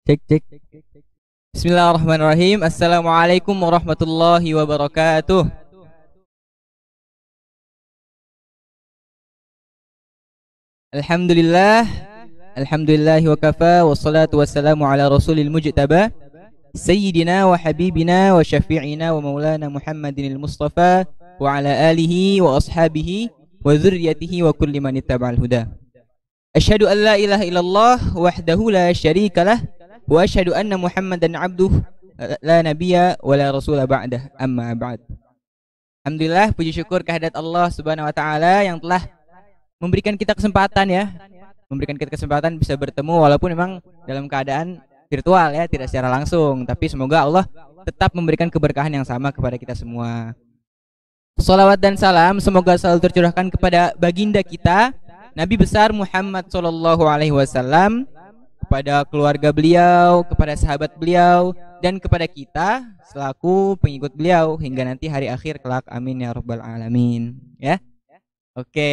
Cek cek. Bismillahirrahmanirrahim. Assalamualaikum warahmatullahi wabarakatuh. Alhamdulillah. Alhamdulillahi wa kafa. Wassalatu wassalamu ala rasulil mujtaba Sayyidina wa habibina wa syafi'ina wa maulana Muhammadin al-Mustafa wa ala alihi wa ashabihi wa dhurriyyatihi wa kulli man ittaba'al huda. Asyhadu an la ilaha illallah wahdahu la syarika lah wa asyhadu anna Muhammadan abduhu la nabiyya wa la rasula ba'dah, amma ba'd. Alhamdulillah, puji syukur kehadirat Allah Subhanahu wa taala yang telah memberikan kita kesempatan bisa bertemu walaupun memang dalam keadaan virtual ya, tidak secara langsung, tapi semoga Allah tetap memberikan keberkahan yang sama kepada kita semua. Salawat dan salam semoga selalu tercurahkan kepada baginda kita Nabi besar Muhammad sallallahu alaihi wasallam, kepada keluarga beliau, kepada sahabat beliau, dan kepada kita selaku pengikut beliau hingga nanti hari akhir kelak. Amin ya rabbal alamin. Ya. Oke,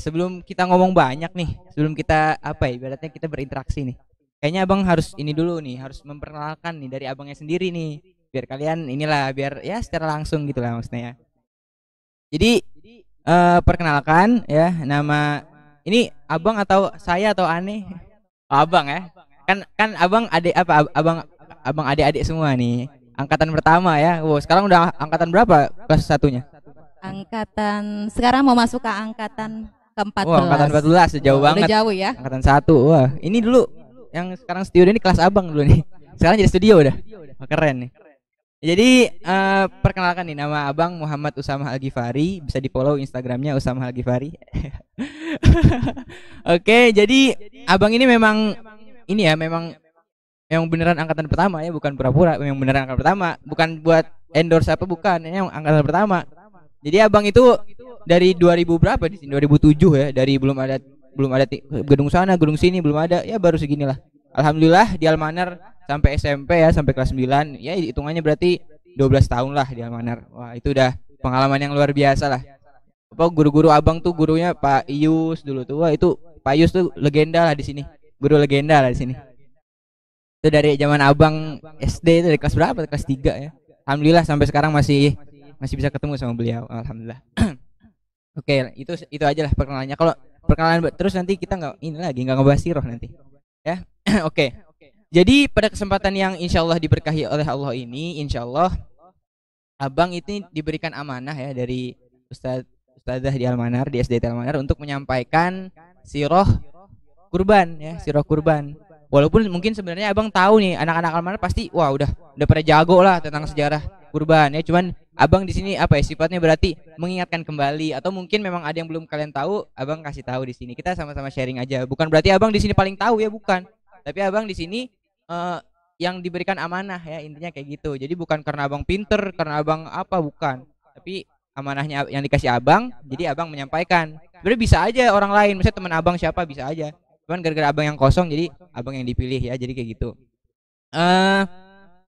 sebelum kita ngomong banyak nih, sebelum kita ibaratnya kita berinteraksi nih. Kayaknya abang harus ini dulu nih, harus memperkenalkan nih dari abangnya sendiri nih, biar kalian biar ya secara langsung gitu lah maksudnya ya. Jadi perkenalkan ya, nama ini abang atau saya atau aneh? Oh, abang ya. Kan abang adik apa? Abang adik-adik semua nih. Angkatan pertama ya. Wow, sekarang udah angkatan berapa kelas satunya? Angkatan sekarang mau masuk ke angkatan ke-14. Wah, angkatan 14 jauh banget. Udah jauh ya. Angkatan 1. Wah, ini dulu yang sekarang studio ini kelas abang dulu nih. Sekarang jadi studio udah. Wah, keren nih. Jadi perkenalkan nih, nama abang Muhammad Usamah Al-Ghifari, bisa di follow Instagramnya Usamah Al-Ghifari. Oke, jadi abang ini memang beneran angkatan pertama ya, bukan pura-pura, memang beneran angkatan pertama, bukan buat endorse apa, bukan, ini angkatan pertama. Jadi abang itu dari 2000 berapa di sini, 2007 ya, dari belum ada gedung sana, gedung sini belum ada, ya baru seginilah. Alhamdulillah di Almanar sampai SMP ya, sampai kelas 9 ya, hitungannya berarti 12 tahun lah di Almanar. Wah, itu udah pengalaman yang luar biasa lah. Apa guru-guru abang tuh, gurunya Pak Ius dulu tuh. Wah, itu Pak Ius tuh legenda lah di sini. Guru legenda lah di sini. Itu dari zaman abang SD, itu dari kelas berapa? Kelas 3 ya. Alhamdulillah sampai sekarang masih bisa ketemu sama beliau. Alhamdulillah. Oke, itu aja lah perkenalannya. Kalau perkenalan terus nanti kita nggak ngebahas sirah nanti. Ya. Oke. Jadi pada kesempatan yang insya Allah diberkahi oleh Allah ini, insya Allah abang itu diberikan amanah ya dari Ustadzah di Almanar, di SDT Almanar, untuk menyampaikan sirah kurban ya, sirah kurban. Walaupun mungkin sebenarnya abang tahu nih, anak-anak Almanar pasti wah udah pada jago lah tentang sejarah kurban ya. Cuman abang di sini sifatnya berarti mengingatkan kembali, atau mungkin memang ada yang belum kalian tahu, abang kasih tahu di sini. Kita sama-sama sharing aja. Bukan berarti abang di sini paling tahu ya, bukan. Tapi abang di sini yang diberikan amanah ya, intinya kayak gitu. Jadi bukan karena abang pinter, karena abang apa, bukan. Tapi amanahnya yang dikasih abang, jadi abang menyampaikan. Sebenarnya bisa aja orang lain, misalnya teman abang siapa, bisa aja. Cuman gara-gara abang yang kosong, jadi abang yang dipilih ya, jadi kayak gitu.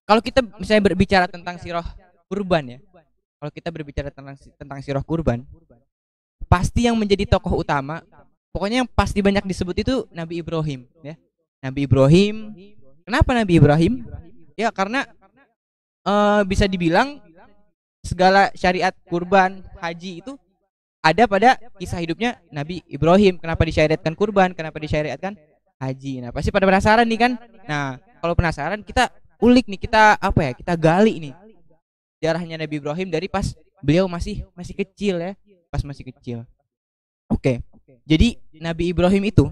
Kalau kita misalnya berbicara tentang sirah kurban ya, kalau kita berbicara tentang sirah kurban, pasti yang menjadi tokoh utama, pokoknya yang pasti banyak disebut itu Nabi Ibrahim ya. Nabi Ibrahim. Kenapa Nabi Ibrahim? Ya karena bisa dibilang segala syariat kurban, haji itu ada pada kisah hidupnya Nabi Ibrahim. Kenapa disyariatkan kurban? Kenapa disyariatkan haji? Nah, pasti pada penasaran nih kan? Nah, kalau penasaran kita ulik nih, kita gali nih sejarahnya Nabi Ibrahim dari pas beliau masih kecil ya, pas masih kecil. Oke. Jadi Nabi Ibrahim itu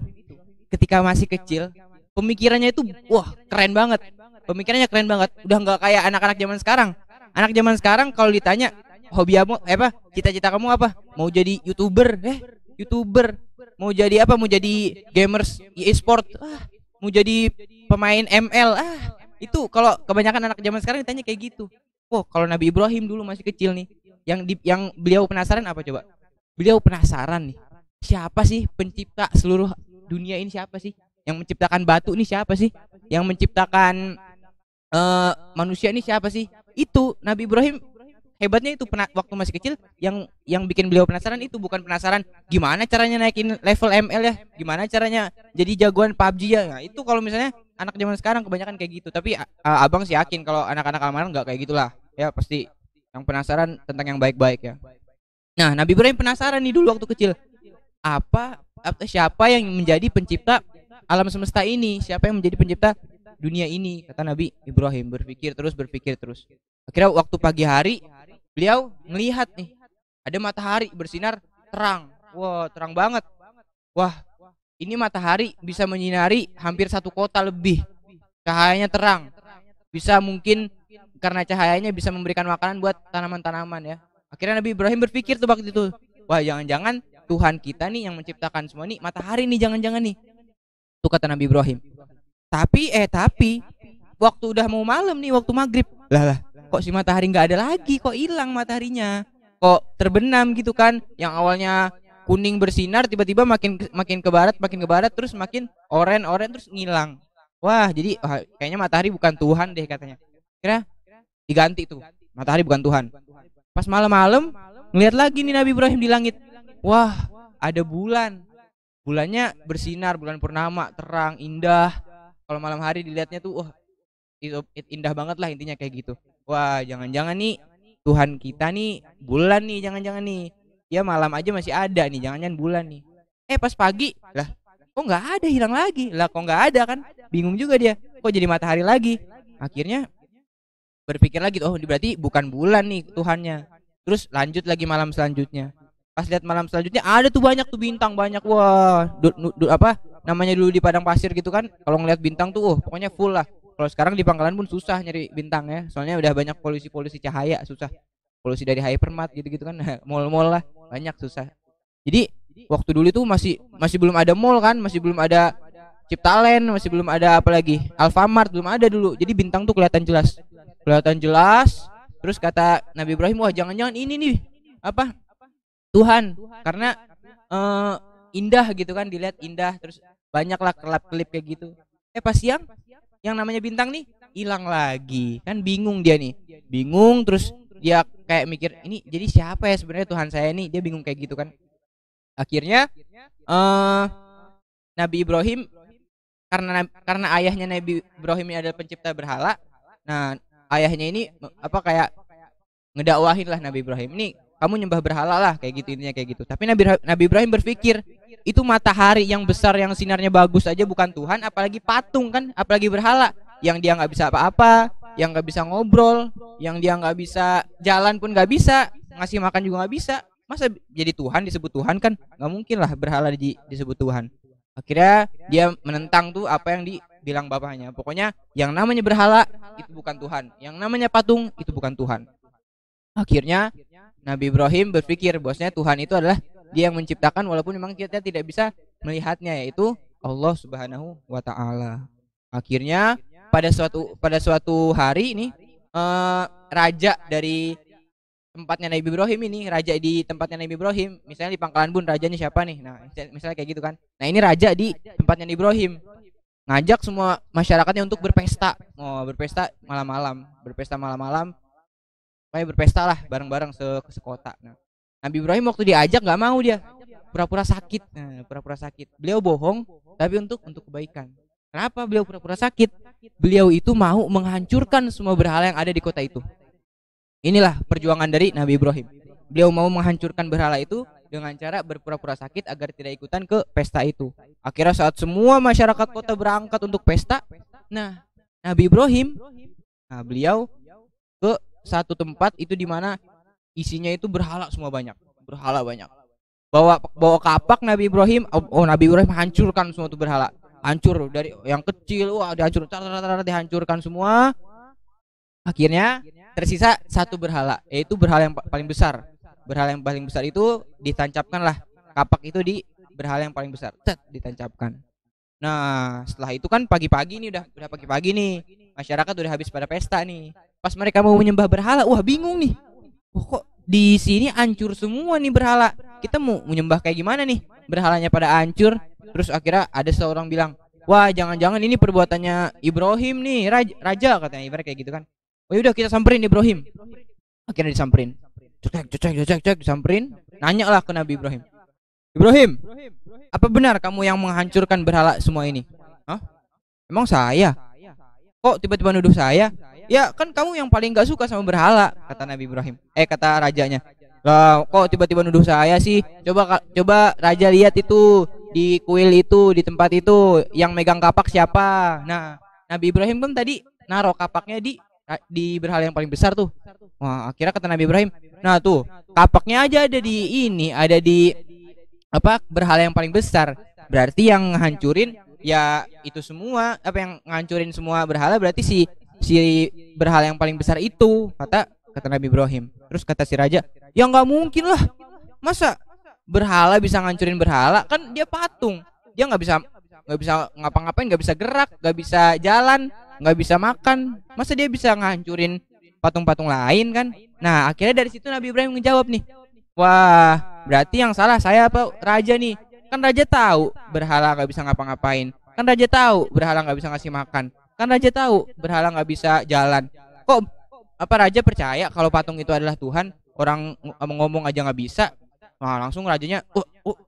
ketika masih kecil, pemikirannya itu keren banget. Pemikirannya keren banget. Udah nggak kayak anak-anak zaman sekarang. Anak zaman sekarang kalau ditanya hobi kamu cita-cita kamu apa? Mau jadi YouTuber, YouTuber. Mau jadi apa? Mau jadi gamers e-sport. Mau jadi pemain ML. Itu kalau kebanyakan anak zaman sekarang ditanya kayak gitu. Kalau Nabi Ibrahim dulu masih kecil nih, yang beliau penasaran apa coba? Beliau penasaran nih, siapa sih pencipta seluruh dunia ini, siapa sih? Yang menciptakan batu ini siapa sih? Yang menciptakan manusia ini siapa sih? Itu Nabi Ibrahim hebatnya itu, waktu masih kecil yang bikin beliau penasaran itu bukan penasaran gimana caranya naikin level ML ya, gimana caranya jadi jagoan PUBG ya. Nah, itu kalau misalnya anak zaman sekarang kebanyakan kayak gitu. Tapi abang sih yakin kalau anak-anak amaran nggak kayak gitulah. Ya pasti yang penasaran tentang yang baik-baik ya. Nah, Nabi Ibrahim penasaran nih dulu waktu kecil. Siapa yang menjadi pencipta alam semesta ini? Siapa yang menjadi pencipta dunia ini? Kata Nabi Ibrahim, berpikir terus. Akhirnya waktu pagi hari beliau melihat nih ada matahari bersinar terang. Wah, terang banget. Wah, ini matahari bisa menyinari hampir satu kota lebih. Cahayanya terang. Bisa mungkin karena cahayanya bisa memberikan makanan buat tanaman-tanaman ya. Akhirnya Nabi Ibrahim berpikir tuh waktu itu, wah jangan-jangan Tuhan kita nih yang menciptakan semua nih matahari nih, jangan-jangan nih. Itu kata Nabi Ibrahim. Tapi waktu udah mau malam nih, waktu maghrib, lah kok si matahari nggak ada lagi, kok hilang mataharinya, kok terbenam gitu kan, yang awalnya kuning bersinar tiba-tiba makin ke barat terus makin oranye terus ngilang. Wah, jadi kayaknya matahari bukan Tuhan deh katanya. Kira diganti tuh, matahari bukan Tuhan. Pas malam-malam ngeliat lagi nih Nabi Ibrahim di langit. Wah, ada bulan. Bulannya bersinar, bulan purnama, terang, indah. Kalau malam hari dilihatnya tuh wah, itu indah banget lah, intinya kayak gitu. Wah, jangan-jangan nih Tuhan kita nih bulan nih, jangan-jangan nih. Ya malam aja masih ada nih, jangan-jangan bulan nih. Pas pagi, lah kok nggak ada, hilang lagi. Lah kok nggak ada kan? Bingung juga dia. Kok jadi matahari lagi? Akhirnya berpikir lagi, oh berarti bukan bulan nih Tuhannya. Terus lanjut lagi malam selanjutnya. Pas lihat malam selanjutnya ada tuh banyak tuh bintang, banyak. Wah, apa namanya dulu di padang pasir gitu kan? Kalau ngeliat bintang tuh, pokoknya full lah. Kalau sekarang di Pangkalan pun susah nyari bintang ya. Soalnya udah banyak polusi cahaya, susah. Polusi dari hypermart gitu-gitu kan, mall-mall lah banyak, susah. Jadi waktu dulu itu masih belum ada mall kan, masih belum ada Ciptaland, masih belum ada apalagi Alfamart, belum ada dulu. Jadi bintang tuh kelihatan jelas. Terus kata Nabi Ibrahim, wah jangan-jangan ini nih apa Tuhan, karena indah gitu kan, dilihat indah, terus banyaklah kelap-kelip kayak gitu. Pas siang yang namanya bintang nih hilang lagi kan, bingung dia nih, terus dia kayak mikir, ini jadi siapa ya sebenarnya Tuhan saya nih, dia bingung kayak gitu kan. Akhirnya Nabi Ibrahim, karena ayahnya Nabi Ibrahim ini adalah pencipta berhala. Nah, ayahnya ini kayak ngedakwahin lah Nabi Ibrahim, ini kamu nyembah berhala lah, kayak gitu, intinya kayak gitu. Tapi Nabi Ibrahim berpikir, itu matahari yang besar yang sinarnya bagus aja bukan Tuhan, apalagi patung kan, apalagi berhala yang dia nggak bisa apa-apa, yang nggak bisa ngobrol, yang dia nggak bisa jalan pun nggak bisa, ngasih makan juga nggak bisa. Masa jadi Tuhan, disebut Tuhan kan nggak mungkin lah berhala disebut Tuhan. Akhirnya dia menentang tuh apa yang dibilang bapaknya. Pokoknya yang namanya berhala itu bukan Tuhan, yang namanya patung itu bukan Tuhan. Akhirnya Nabi Ibrahim berpikir bahwasanya Tuhan itu adalah dia yang menciptakan, walaupun memang kita tidak bisa melihatnya, yaitu Allah Subhanahu wa Ta'ala. Akhirnya pada suatu hari ini raja dari tempatnya Nabi Ibrahim ini, raja di tempatnya Nabi Ibrahim, misalnya di Pangkalan Bun rajanya siapa nih? Nah, misalnya kayak gitu kan. Nah, ini raja di tempatnya Nabi Ibrahim ngajak semua masyarakatnya untuk berpesta. Berpesta malam-malam. Kayak berpesta lah bareng-bareng sekota. Nah, Nabi Ibrahim waktu diajak nggak mau, dia pura-pura sakit. Pura-pura sakit. Beliau bohong tapi untuk kebaikan. Kenapa beliau pura-pura sakit? Beliau itu mau menghancurkan semua berhala yang ada di kota itu. Inilah perjuangan dari Nabi Ibrahim. Beliau mau menghancurkan berhala itu dengan cara berpura-pura sakit agar tidak ikutan ke pesta itu. Akhirnya saat semua masyarakat kota berangkat untuk pesta, nah Nabi Ibrahim, beliau ke satu tempat itu di mana isinya itu berhala semua, banyak. Bawa kapak Nabi Ibrahim. Nabi Ibrahim hancurkan semua itu berhala. Hancur dari yang kecil, dihancurkan semua. Akhirnya tersisa satu berhala, yaitu berhala yang paling besar. Berhala yang paling besar itu ditancapkanlah kapak itu di berhala yang paling besar. Ditancapkan. Nah, setelah itu kan pagi-pagi nih, udah pagi-pagi nih. Masyarakat udah habis pada pesta nih. Pas mereka mau menyembah berhala, wah bingung nih. Kok di sini hancur semua nih berhala. Kita mau menyembah kayak gimana nih? Berhalanya pada hancur. Terus akhirnya ada seorang bilang, wah jangan-jangan ini perbuatannya Ibrahim nih, raja katanya, ibarat kayak gitu kan. Oh yaudah kita samperin Ibrahim. Akhirnya disamperin. Cek disamperin. Nanya lah ke Nabi Ibrahim. Ibrahim, apa benar kamu yang menghancurkan berhala semua ini? Hah? Emang saya? Kok tiba-tiba nuduh saya? Ya kan kamu yang paling gak suka sama berhala, kata Nabi Ibrahim. Kata rajanya. Lah kok tiba-tiba nuduh saya sih? Coba raja lihat itu di kuil itu, di tempat itu yang megang kapak siapa. Nah, Nabi Ibrahim kan tadi naruh kapaknya di berhala yang paling besar tuh. Wah, akhirnya kata Nabi Ibrahim, nah tuh kapaknya aja ada di ini, ada di apa berhala yang paling besar. Berarti yang hancurin ya itu semua, apa yang ngancurin semua berhala berarti si berhala yang paling besar itu, kata Nabi Ibrahim. Terus kata si raja, ya nggak mungkin lah, masa berhala bisa ngancurin berhala, kan dia patung, dia nggak bisa ngapa-ngapain, nggak bisa gerak, nggak bisa jalan, nggak bisa makan, masa dia bisa ngancurin patung-patung lain kan. Nah akhirnya dari situ Nabi Ibrahim ngejawab nih, wah berarti yang salah saya apa raja nih? Kan raja tahu berhala nggak bisa ngapa-ngapain, kan raja tahu berhala nggak bisa ngasih makan, kan raja tahu berhala nggak bisa jalan. Kok apa raja percaya kalau patung itu adalah Tuhan? Orang ngomong aja nggak bisa. Nah langsung rajanya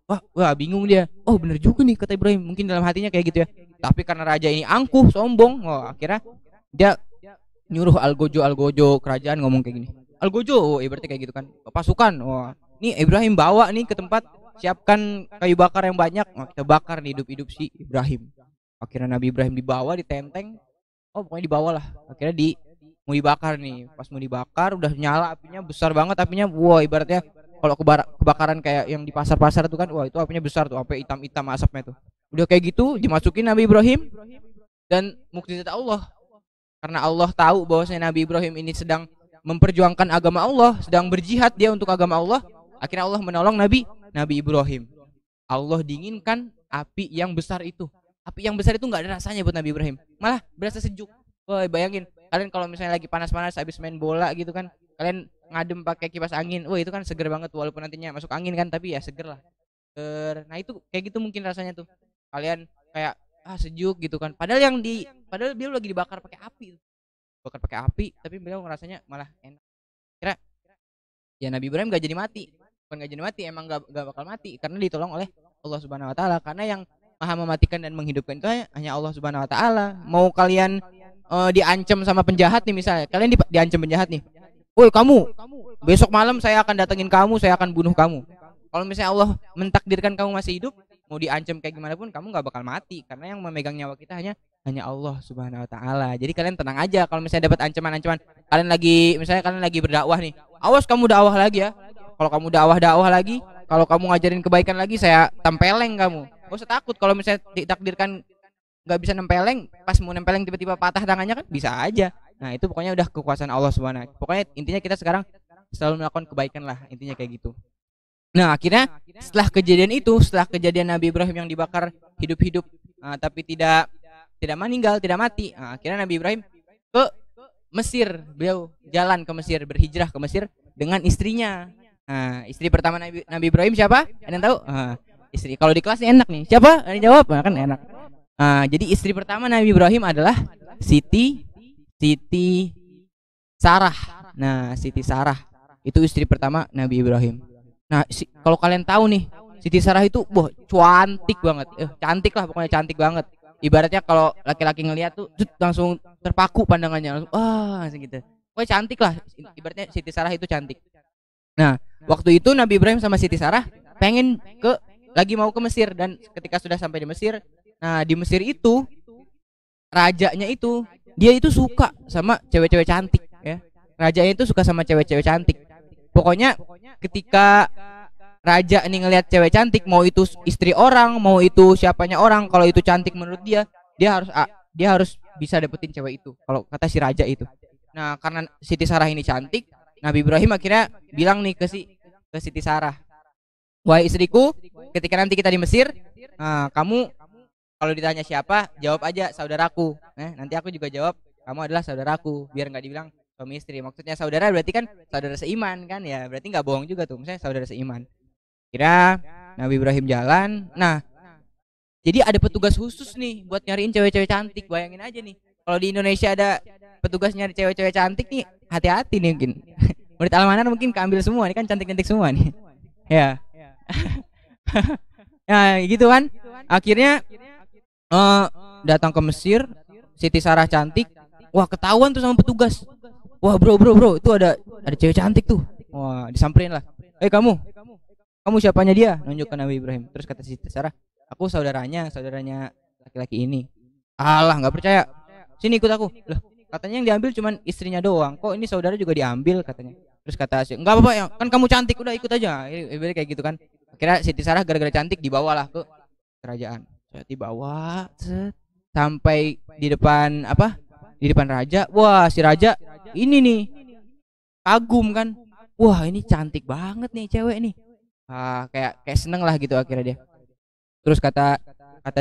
wah bingung dia. Oh bener juga nih kata Ibrahim, mungkin dalam hatinya kayak gitu ya. Tapi karena raja ini angkuh, sombong, akhirnya dia nyuruh Algojo kerajaan ngomong kayak gini. Algojo, berarti kayak gitu kan, pasukan. Wah, nih Ibrahim bawa nih ke tempat, siapkan kayu bakar yang banyak. Kita bakar nih hidup-hidup si Ibrahim. Akhirnya Nabi Ibrahim dibawa, ditenteng. Pokoknya dibawa lah. Akhirnya mau dibakar nih. Pas mau dibakar udah nyala apinya, besar banget apinya. Wah, ibaratnya kalau kebakaran kayak yang di pasar-pasar tuh kan, wah itu apinya besar tuh, sampai hitam-hitam asapnya tuh. Udah kayak gitu dimasukin Nabi Ibrahim, dan mukjizat Allah. Karena Allah tahu bahwasanya Nabi Ibrahim ini sedang memperjuangkan agama Allah, sedang berjihad dia untuk agama Allah. Akhirnya Allah menolong Nabi Ibrahim. Allah dinginkan api yang besar itu. Api yang besar itu nggak ada rasanya buat Nabi Ibrahim, malah berasa sejuk. Wah, bayangin kalian kalau misalnya lagi panas-panas habis main bola gitu kan, kalian ngadem pakai kipas angin, wah itu kan seger banget, walaupun nantinya masuk angin kan, tapi ya seger lah. Nah itu kayak gitu mungkin rasanya tuh, kalian kayak sejuk gitu kan, padahal dia lagi dibakar pakai api, tapi beliau ngerasanya malah enak. Kira ya Nabi Ibrahim gak jadi mati, bukan gak jadi mati, emang gak bakal mati karena ditolong oleh Allah Subhanahu Wa Taala. Karena yang maha mematikan dan menghidupkan itu hanya Allah Subhanahu Wa Taala. Mau kalian diancam sama penjahat nih, misalnya kalian diancam penjahat nih, woi kamu besok malam saya akan datengin kamu, saya akan bunuh kamu. Kalau misalnya Allah mentakdirkan kamu masih hidup, mau diancam kayak gimana pun kamu nggak bakal mati, karena yang memegang nyawa kita hanya Allah Subhanahu Wa Taala. Jadi kalian tenang aja kalau misalnya dapat ancaman, kalian lagi berdakwah nih, awas kamu dakwah lagi ya. Kalau kamu dakwah lagi, kalau kamu ngajarin kebaikan lagi, saya tempeleng kamu. Gak usah takut kalau misalnya ditakdirkan nggak bisa nempeleng, pas mau nempeleng tiba-tiba patah tangannya kan bisa aja. Nah itu pokoknya udah kekuasaan Allah Subhanahu. Pokoknya intinya kita sekarang selalu melakukan kebaikan lah, intinya kayak gitu. Nah akhirnya setelah kejadian Nabi Ibrahim yang dibakar hidup-hidup, tapi tidak meninggal, tidak mati. Akhirnya Nabi Ibrahim ke Mesir, beliau jalan ke Mesir, berhijrah ke Mesir dengan istrinya. Istri pertama Nabi Ibrahim siapa? Ada yang tahu? Istri, kalau di kelas enak nih, siapa? Ada yang jawab? Kan enak. Jadi istri pertama Nabi Ibrahim adalah Siti Sarah. Nah, Siti Sarah itu istri pertama Nabi Ibrahim. Nah, kalau kalian tahu nih, Siti Sarah itu cantik banget. Cantik lah, pokoknya cantik banget. Ibaratnya kalau laki-laki ngelihat tuh langsung terpaku pandangannya, langsung gitu. Pokoknya cantik lah. Ibaratnya Siti Sarah itu cantik. Nah, waktu itu Nabi Ibrahim sama Siti Sarah lagi mau ke Mesir, dan ketika sudah sampai di Mesir, nah di Mesir itu rajanya itu dia itu suka sama cewek-cewek cantik ya. Rajanya itu suka sama cewek-cewek cantik. Pokoknya ketika raja ini ngelihat cewek cantik, mau itu istri orang, mau itu siapanya orang, kalau itu cantik menurut dia harus bisa dapetin cewek itu, kalau kata si raja itu. Nah, karena Siti Sarah ini cantik, Nabi Ibrahim akhirnya bilang nih ke Siti Sarah, wahai istriku, ketika nanti kita di Mesir, kamu kalau ditanya siapa, jawab aja saudaraku. Nanti aku juga jawab kamu adalah saudaraku, biar nggak dibilang suami istri. Maksudnya saudara berarti kan saudara seiman kan ya, berarti nggak bohong juga tuh, misalnya saudara seiman. Kira Nabi Ibrahim jalan. Nah, jadi ada petugas khusus nih buat nyariin cewek-cewek cantik. Bayangin aja nih, kalau di Indonesia ada petugas nyari cewek-cewek cantik nih, hati-hati nih mungkin. Murid Al-Manar mungkin keambil semua nih kan, cantik-cantik semua nih. Ya. Nah, gitu kan. Akhirnya datang ke Mesir, Siti Sarah cantik. Wah, ketahuan tuh sama petugas. Wah, bro, itu ada cewek cantik tuh. Wah, disamperin lah. Kamu siapanya dia? Nunjuk ke Nabi Ibrahim. Terus kata Siti Sarah, aku saudaranya laki-laki ini. Alah, nggak percaya. Sini ikut aku. Loh, katanya yang diambil cuman istrinya doang. Kok ini saudara juga diambil katanya. Terus kata si, enggak apa-apa ya, kan kamu cantik, udah ikut aja. Ibaratnya kayak gitu kan. Akhirnya Siti Sarah gara-gara cantik dibawalah ke kerajaan. Saya dibawa sampai di depan apa? Di depan raja. Wah, si raja ini nih kagum kan. Wah, ini cantik banget nih cewek nih. Kayak seneng lah gitu akhirnya dia. Terus kata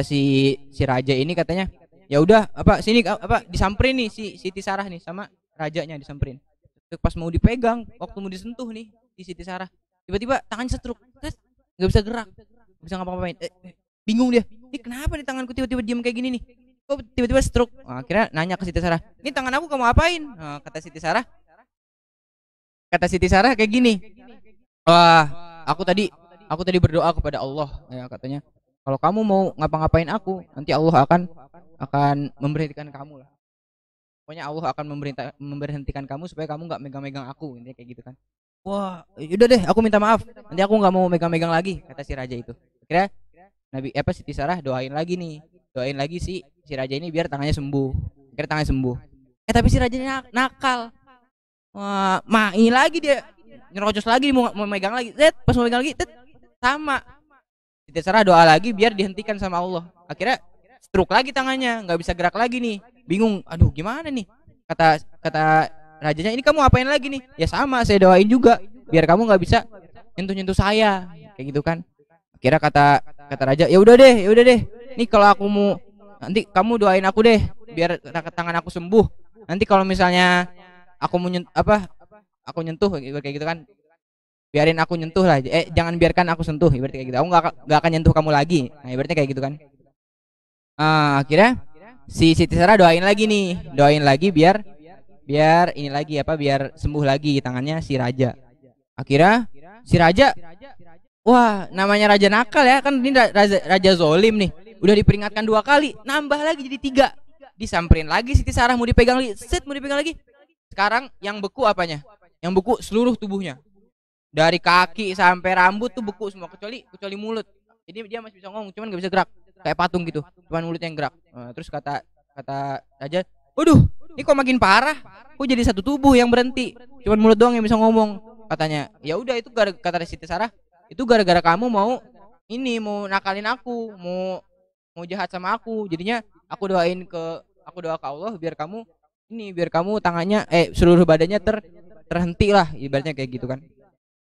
si raja ini katanya, ya udah sini disamperin nih si Siti Sarah nih sama rajanya disamperin. Terus pas mau dipegang, waktu mau disentuh nih si Siti Sarah, tiba-tiba tangannya setruk, nggak bisa gerak, nggak bisa ngapa-ngapain. Bingung dia, ini kenapa nih tanganku tiba-tiba diam kayak gini nih? Kok tiba-tiba stroke? Akhirnya nanya ke Siti Sarah, ini tangan aku kamu apain? Kata Siti Sarah kayak gini, wah aku tadi berdoa kepada Allah ya, katanya kalau kamu mau ngapa-ngapain aku, nanti Allah akan memberhentikan kamu lah. Pokoknya Allah akan memberhentikan kamu supaya kamu nggak megang-megang aku, intinya kayak gitu kan. Wah, yaudah deh, aku minta maaf, nanti aku nggak mau megang-megang lagi, kata si raja itu. Kira Siti Sarah doain lagi si raja ini biar tangannya sembuh. Kira tangannya sembuh. Tapi si rajanya nakal. Wah, ini lagi dia nyerocos lagi, mau megang lagi. Pas mau megang lagi, sama. Siti Sarah doa lagi biar dihentikan sama Allah. Akhirnya stroke lagi tangannya, nggak bisa gerak lagi nih. Bingung, aduh gimana nih? Kata rajanya, ini kamu apain lagi nih? Ya sama, saya doain juga biar kamu nggak bisa nyentuh saya, kayak gitu kan. Akhirnya kata raja, ya udah deh. Nih kalau aku mau, nanti kamu doain aku deh biar tangan aku sembuh. Nanti kalau misalnya aku mau aku nyentuh kayak gitu kan, biarin aku nyentuh lah. Jangan biarkan aku sentuh, ibaratnya kayak gitu. Aku nggak akan nyentuh kamu lagi. Nah, ibaratnya kayak gitu kan. Akhirnya si Siti Sarah doain lagi biar ini lagi biar sembuh lagi tangannya si raja. Akhirnya si raja, wah namanya raja nakal ya kan, ini raja zolim nih. Udah diperingatkan 2 kali, nambah lagi jadi 3. Disamperin lagi Siti Sarah, mau dipegang lagi. Sekarang yang beku apanya? Yang beku seluruh tubuhnya. Dari kaki sampai rambut tuh beku semua kecuali mulut. Jadi dia masih bisa ngomong, cuman nggak bisa gerak. Kayak patung gitu, cuman mulutnya yang gerak. Terus kata raja, waduh, ini kok makin parah? Kok jadi satu tubuh yang berhenti, cuman mulut doang yang bisa ngomong? Katanya, ya udah itu kata Siti Sarah, itu gara-gara kamu mau nakalin aku, mau jahat sama aku. Jadinya aku doa ke Allah biar kamu tangannya seluruh badannya terhenti lah, ibaratnya kayak gitu kan.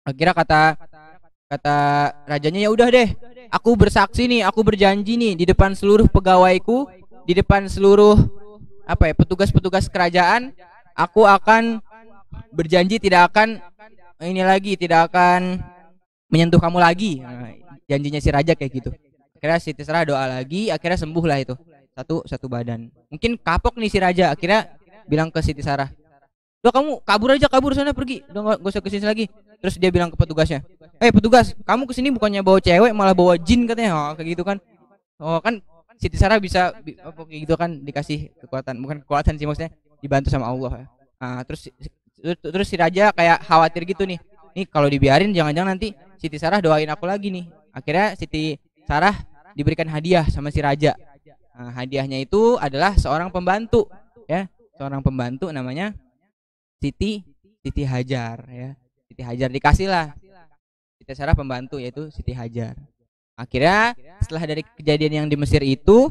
Akhirnya kata rajanya, ya udah deh, aku bersaksi nih, aku berjanji nih di depan seluruh pegawaiku, di depan seluruh petugas-petugas kerajaan, aku akan berjanji tidak akan menyentuh kamu lagi. Janjinya si raja kayak gitu. Akhirnya Siti Sarah doa lagi, akhirnya sembuh lah itu satu badan. Mungkin kapok nih si raja, akhirnya bilang ke Siti Sarah, udah kamu kabur sana, pergi, udah nggak usah kesini lagi. Terus dia bilang ke petugasnya, petugas, kamu kesini bukannya bawa cewek malah bawa jin katanya. Kayak gitu kan. Kan Siti Sarah bisa kayak gitu kan, dikasih kekuatan, bukan kekuatan sih, maksudnya dibantu sama Allah. Terus si raja kayak khawatir gitu nih kalau dibiarin jangan-jangan nanti Siti Sarah doain aku lagi nih. Akhirnya Siti Sarah diberikan hadiah sama si raja. Hadiahnya itu adalah seorang pembantu ya, seorang pembantu namanya Siti Hajar ya. Siti Hajar dikasih lah Siti Sarah pembantu, yaitu Siti Hajar. Akhirnya setelah dari kejadian yang di Mesir itu,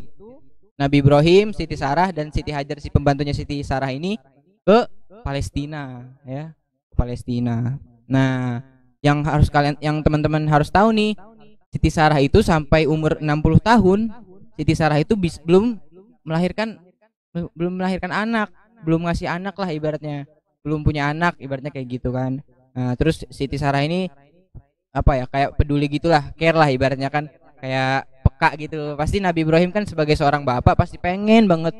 Nabi Ibrahim, Siti Sarah dan Siti Hajar si pembantunya Siti Sarah ini ke Palestina ya, Palestina. Nah, yang teman-teman harus tahu nih, Siti Sarah itu sampai umur 60 tahun, Siti Sarah itu belum melahirkan anak, belum ngasih anak lah ibaratnya. Belum punya anak ibaratnya kayak gitu kan. Nah, terus Siti Sarah ini kayak peduli gitulah, care lah ibaratnya kan, kayak peka gitu. Pasti Nabi Ibrahim kan sebagai seorang bapak pasti pengen banget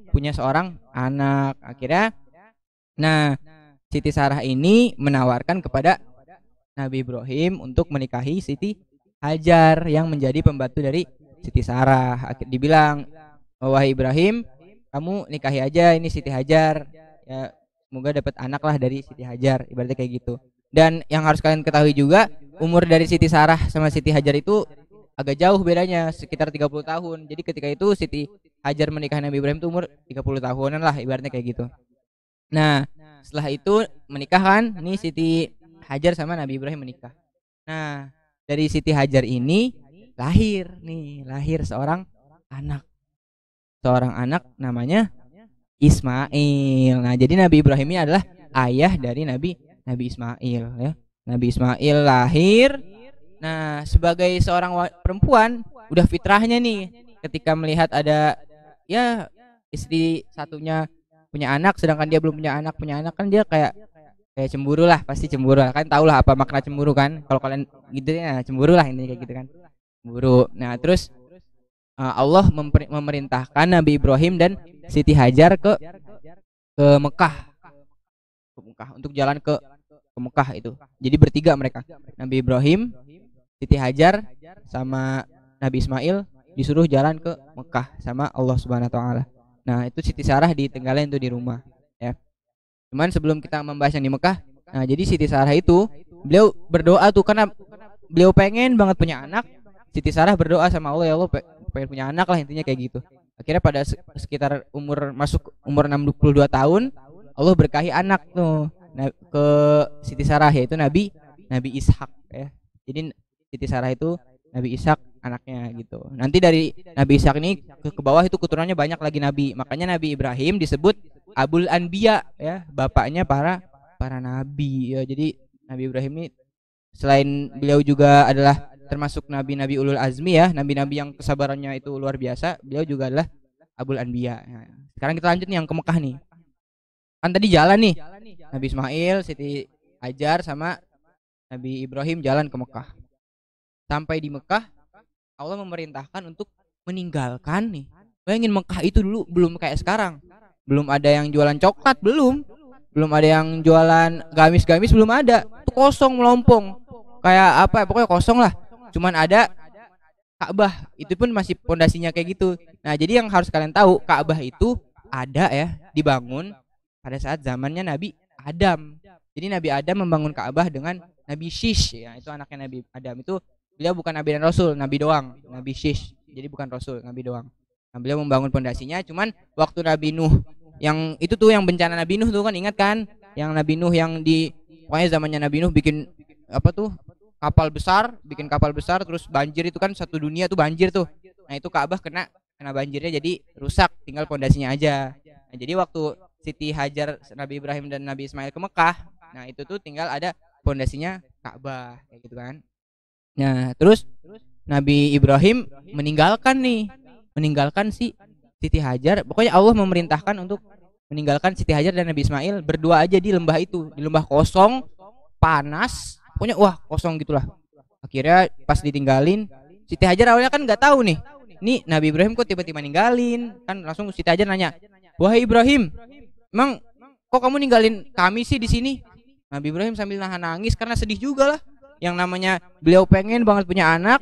punya seorang anak. Akhirnya Siti Sarah ini menawarkan kepada Nabi Ibrahim untuk menikahi Siti Hajar yang menjadi pembantu dari Siti Sarah. Dibilang, wahai Ibrahim, kamu nikahi aja ini Siti Hajar, ya semoga dapat anak lah dari Siti Hajar, ibaratnya kayak gitu. Dan yang harus kalian ketahui juga, umur dari Siti Sarah sama Siti Hajar itu agak jauh bedanya, sekitar 30 tahun. Jadi ketika itu Siti Hajar menikahi Nabi Ibrahim itu umur 30 tahunan lah, ibaratnya kayak gitu. Nah, setelah itu menikah kan, nih Siti Hajar sama Nabi Ibrahim menikah. Nah, dari Siti Hajar ini lahir seorang anak. Seorang anak namanya Ismail. Nah, jadi Nabi Ibrahim ini adalah ayah dari Nabi Ismail ya. Nabi Ismail lahir. Nah, sebagai seorang perempuan, udah fitrahnya nih ketika melihat ada ya istri satunya punya anak sedangkan dia belum punya anak kan dia kayak cemburu lah, pasti cemburu lah. Kan tau lah apa makna cemburu kan, kalau kalian gitu ya, cemburu lah ini kayak gitu kan, cemburu. Nah terus Allah memerintahkan Nabi Ibrahim dan Siti Hajar ke Mekah, untuk jalan ke Mekah itu. Jadi bertiga mereka, Nabi Ibrahim, Siti Hajar sama Nabi Ismail disuruh jalan ke Mekah sama Allah Subhanahu wa taala. Nah, itu Siti Sarah ditinggalin tuh di rumah ya. Cuman sebelum kita membahas yang di Mekah, nah jadi Siti Sarah itu beliau berdoa tuh karena beliau pengen banget punya anak. Siti Sarah berdoa sama Allah, ya Allah pengen punya anak lah, intinya kayak gitu. Akhirnya pada sekitar masuk umur 62 tahun, Allah berkahi anak tuh ke Siti Sarah, yaitu Nabi Ishak ya. Jadi Siti Sarah itu Nabi Ishak anaknya gitu. Nanti dari Nabi Ishak ini ke bawah itu keturunannya banyak lagi nabi. Makanya Nabi Ibrahim disebut Abul Anbiya ya, bapaknya para nabi ya. Jadi Nabi Ibrahim ini selain beliau juga adalah termasuk nabi-nabi ulul azmi ya, nabi-nabi yang kesabarannya itu luar biasa, beliau juga adalah Abul Anbiya. Nah, sekarang kita lanjut nih yang ke Mekah nih. Kan tadi jalan nih Nabi Ismail, Siti Hajar sama Nabi Ibrahim jalan ke Mekah. Sampai di Mekah Allah memerintahkan untuk meninggalkan nih. Bayangin Mekah itu dulu belum kayak sekarang. Belum ada yang jualan coklat, belum ada yang jualan gamis-gamis, belum ada. Itu kosong melompong. Kayak apa? Pokoknya kosong lah. Cuman ada Ka'bah. Itu pun masih pondasinya kayak gitu. Nah, jadi yang harus kalian tahu, Ka'bah itu ada ya, dibangun pada saat zamannya Nabi Adam. Jadi Nabi Adam membangun Ka'bah dengan Nabi Shish ya, itu anaknya Nabi Adam. Itu beliau bukan nabi dan rasul, nabi doang, Nabi Shish. Jadi bukan rasul, nabi doang. Nah, beliau membangun pondasinya. Cuman waktu Nabi Nuh yang itu tuh, yang bencana Nabi Nuh tuh kan, ingat kan? Yang Nabi Nuh yang pokoknya zamannya Nabi Nuh bikin apa tuh? Bikin kapal besar terus banjir, itu kan satu dunia tuh banjir tuh. Nah, itu Ka'bah kena banjirnya jadi rusak, tinggal pondasinya aja. Nah, jadi waktu Siti Hajar, Nabi Ibrahim dan Nabi Ismail ke Mekah, nah itu tuh tinggal ada pondasinya Ka'bah kayak gitu kan. Nah, terus Nabi Ibrahim meninggalkan si Siti Hajar. Pokoknya Allah memerintahkan untuk meninggalkan Siti Hajar dan Nabi Ismail berdua aja di lembah itu, di lembah kosong, panas, pokoknya wah kosong gitulah. Akhirnya pas ditinggalin, Siti Hajar awalnya kan nggak tahu nih Nabi Ibrahim kok tiba-tiba ninggalin. Kan langsung Siti Hajar nanya, wahai Ibrahim, emang kok kamu ninggalin kami sih di sini? Nabi Ibrahim sambil nahan nangis karena sedih juga lah. Yang namanya beliau pengen banget punya anak,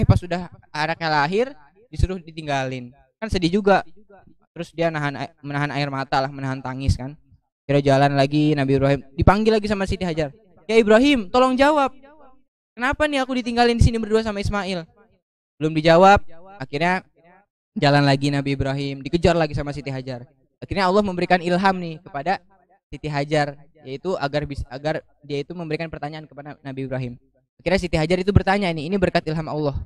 pas sudah anaknya lahir disuruh ditinggalin, kan sedih juga. Terus dia menahan air mata lah, menahan tangis kan. Kira jalan lagi, Nabi Ibrahim dipanggil lagi sama Siti Hajar, ya Ibrahim tolong jawab, kenapa nih aku ditinggalin di sini berdua sama Ismail? Belum dijawab. Akhirnya jalan lagi Nabi Ibrahim, dikejar lagi sama Siti Hajar. Akhirnya Allah memberikan ilham nih kepada Siti Hajar, yaitu agar dia itu memberikan pertanyaan kepada Nabi Ibrahim. Akhirnya Siti Hajar itu bertanya, ini berkat ilham Allah,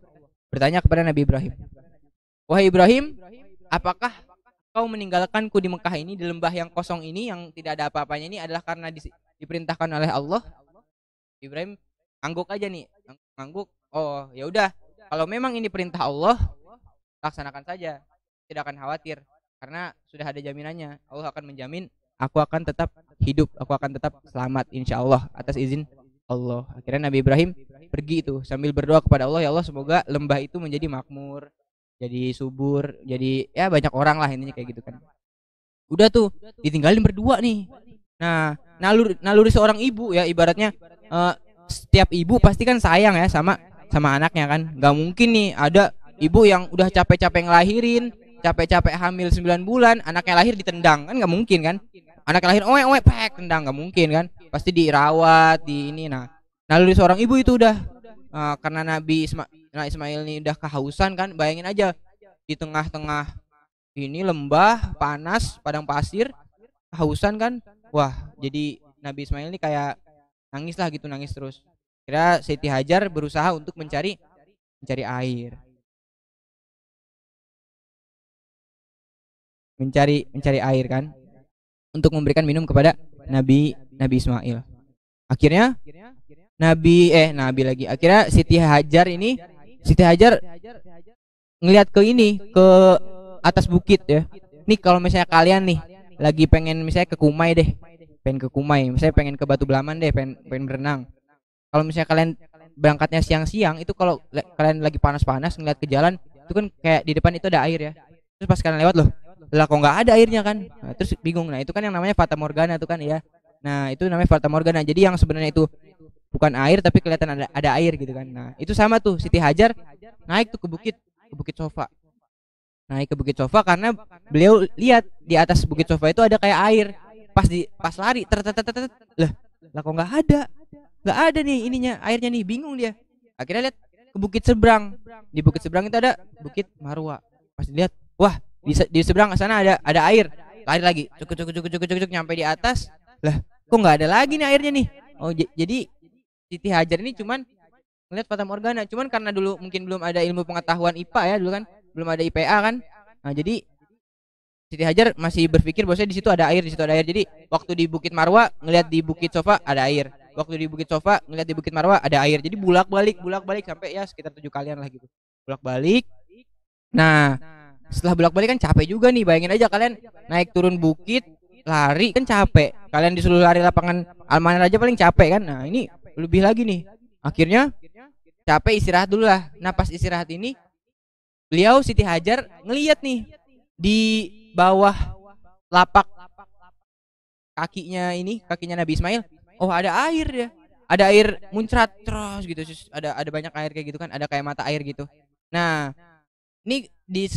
bertanya kepada Nabi Ibrahim, wahai Ibrahim, apakah kau meninggalkanku di Mekah ini, di lembah yang kosong ini, yang tidak ada apa-apanya ini adalah karena diperintahkan oleh Allah? Ibrahim angguk aja nih, angguk. Oh ya udah, kalau memang ini perintah Allah, laksanakan saja, tidak akan khawatir, karena sudah ada jaminannya. Allah akan menjamin aku akan tetap hidup, aku akan tetap selamat insyaallah atas izin Allah. Akhirnya Nabi Ibrahim pergi itu sambil berdoa kepada Allah, ya Allah semoga lembah itu menjadi makmur, jadi subur, jadi ya banyak orang lah, intinya kayak gitu kan. Udah tuh ditinggalin berdua nih. Nah, naluri seorang ibu ya, ibaratnya setiap ibu pasti kan sayang ya sama anaknya kan. Gak mungkin nih ada ibu yang udah capek-capek ngelahirin, capek-capek hamil 9 bulan, anaknya lahir ditendang, kan nggak mungkin kan? Anaknya lahir oe pek tendang, nggak mungkin kan? Pasti dirawat, di ini. Nah, lalu seorang ibu itu udah karena Nabi Ismail ini udah kehausan kan, bayangin aja di tengah-tengah ini lembah panas padang pasir, kehausan kan, wah jadi Nabi Ismail ini kayak nangis lah gitu, nangis terus. Kira Siti Hajar berusaha untuk mencari air, mencari air kan, untuk memberikan minum kepada Nabi Ismail. Akhirnya Nabi lagi. Akhirnya Siti Hajar ngelihat ke ini, ke atas bukit ya. Nih kalau misalnya kalian nih lagi pengen misalnya ke Kumai deh, misalnya pengen ke Batu Belaman deh, pengen berenang. Kalau misalnya kalian berangkatnya siang-siang, itu kalau kalian lagi panas-panas ngeliat ke jalan, itu kan kayak di depan itu ada air ya. Terus pas kalian lewat loh, lah kok nggak ada airnya kan? Nah, terus bingung. Nah itu kan yang namanya Fata Morgana tuh kan ya. Nah itu namanya Fata Morgana. Jadi yang sebenarnya itu bukan air tapi kelihatan ada air gitu kan. Nah itu sama tuh, Siti Hajar naik tuh ke Bukit Sofa. Naik ke Bukit Sofa karena beliau lihat di atas Bukit Sofa itu ada kayak air. Pas lari lah kok nggak ada nih ininya, airnya nih, bingung dia. Akhirnya lihat ke bukit seberang. Di bukit seberang itu ada Bukit Marwa. Pas dilihat, wah di seberang sana ada air. Lari lagi, cuk nyampe di atas. Lah kok nggak ada lagi nih airnya nih. Oh jadi Siti Hajar ini cuman ngeliat Fata Morgana, cuman karena dulu mungkin belum ada ilmu pengetahuan IPA ya, dulu kan belum ada IPA kan. Nah jadi Siti Hajar masih berpikir bahwasanya di situ ada air, Jadi waktu di Bukit Marwa ngelihat di Bukit Sofa ada air. Waktu di Bukit Sofa ngelihat di Bukit Marwa ada air. Jadi bolak-balik sampai ya sekitar 7 kalian lah gitu. Bolak-balik. Nah, setelah bolak-balik kan capek juga nih. Bayangin aja kalian naik turun bukit, lari kan capek. Kalian disuruh lari lapangan Almanar aja paling capek kan. Nah, ini lebih lagi nih. Akhirnya capek, istirahat dulu lah. Nah, pas istirahat ini beliau Siti Hajar ngelihat nih di bawah lapak kakinya Nabi Ismail, oh ada air ya, ada air muncrat terus gitu, ada banyak air kayak gitu kan, ada kayak mata air gitu. Nah ini di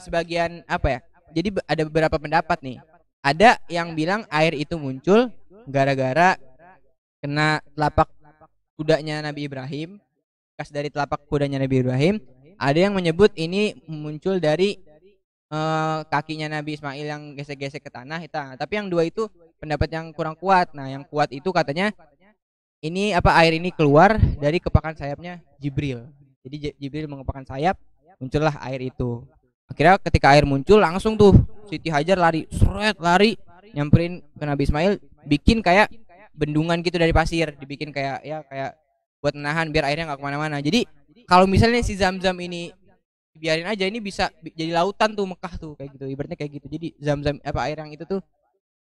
sebagian apa ya, jadi ada beberapa pendapat nih. Ada yang bilang air itu muncul gara-gara kena telapak kudanya Nabi Ibrahim, bekas dari telapak kudanya Nabi Ibrahim. Ada yang menyebut ini muncul dari kakinya Nabi Ismail yang gesek-gesek ke tanah itu. Tapi yang dua itu pendapat yang kurang kuat. Nah yang kuat itu katanya ini air ini keluar dari kepakan sayapnya Jibril. Jadi Jibril mengepakkan sayap, muncullah air itu. Akhirnya ketika air muncul langsung tuh Siti Hajar lari nyamperin ke Nabi Ismail, bikin kayak bendungan gitu dari pasir, dibikin kayak buat menahan biar airnya nggak kemana-mana. Jadi kalau misalnya si Zam-Zam ini biarin aja, ini bisa jadi lautan tuh Mekah tuh kayak gitu, ibaratnya kayak gitu. Jadi Zam-Zam air yang itu tuh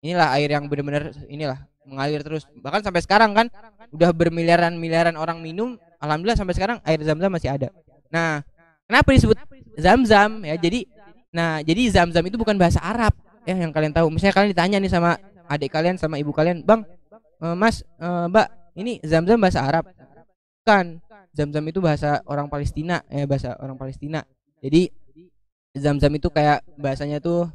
inilah air yang benar-benar inilah mengalir terus, bahkan sampai sekarang kan udah bermiliaran orang minum, alhamdulillah sampai sekarang air Zam-Zam masih ada. Nah kenapa disebut Zam-Zam ya, jadi Zam-Zam itu bukan bahasa Arab ya, yang kalian tahu. Misalnya kalian ditanya nih sama adik kalian sama ibu kalian, bang, mas, mbak, ini Zam-Zam bahasa Arab? Bukan, Zam-Zam itu bahasa orang Palestina ya, bahasa orang Palestina. Jadi Zam-Zam itu kayak bahasanya tuh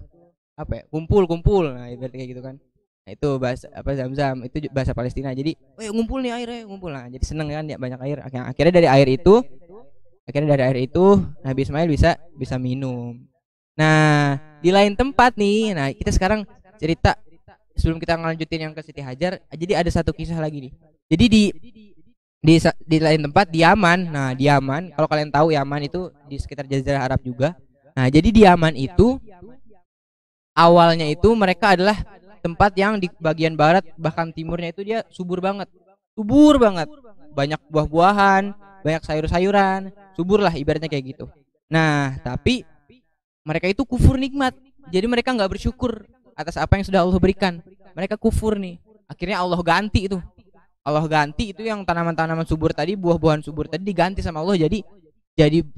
apa ya, kumpul. Nah ibarat kayak gitu kan. Nah itu bahasa Zam-Zam itu bahasa Palestina. Jadi ngumpul nih airnya, ngumpul. Nah jadi seneng kan ya, banyak air. Akhirnya dari air itu Nabi Ismail bisa minum. Nah di lain tempat nih, nah kita sekarang cerita sebelum kita ngelanjutin yang ke Siti Hajar. Jadi ada satu kisah lagi nih. Jadi di lain tempat di Yaman. Nah di Yaman, kalau kalian tahu Yaman itu di sekitar Jazirah Arab juga. Nah jadi di Yaman itu awalnya itu mereka adalah tempat yang di bagian barat bahkan timurnya itu dia subur banget, banyak buah-buahan, banyak sayur-sayuran, subur lah ibaratnya kayak gitu. Nah tapi mereka itu kufur nikmat, jadi mereka nggak bersyukur atas apa yang sudah Allah berikan. Mereka kufur nih, akhirnya Allah ganti itu yang tanaman-tanaman subur tadi, buah-buahan subur tadi diganti sama Allah jadi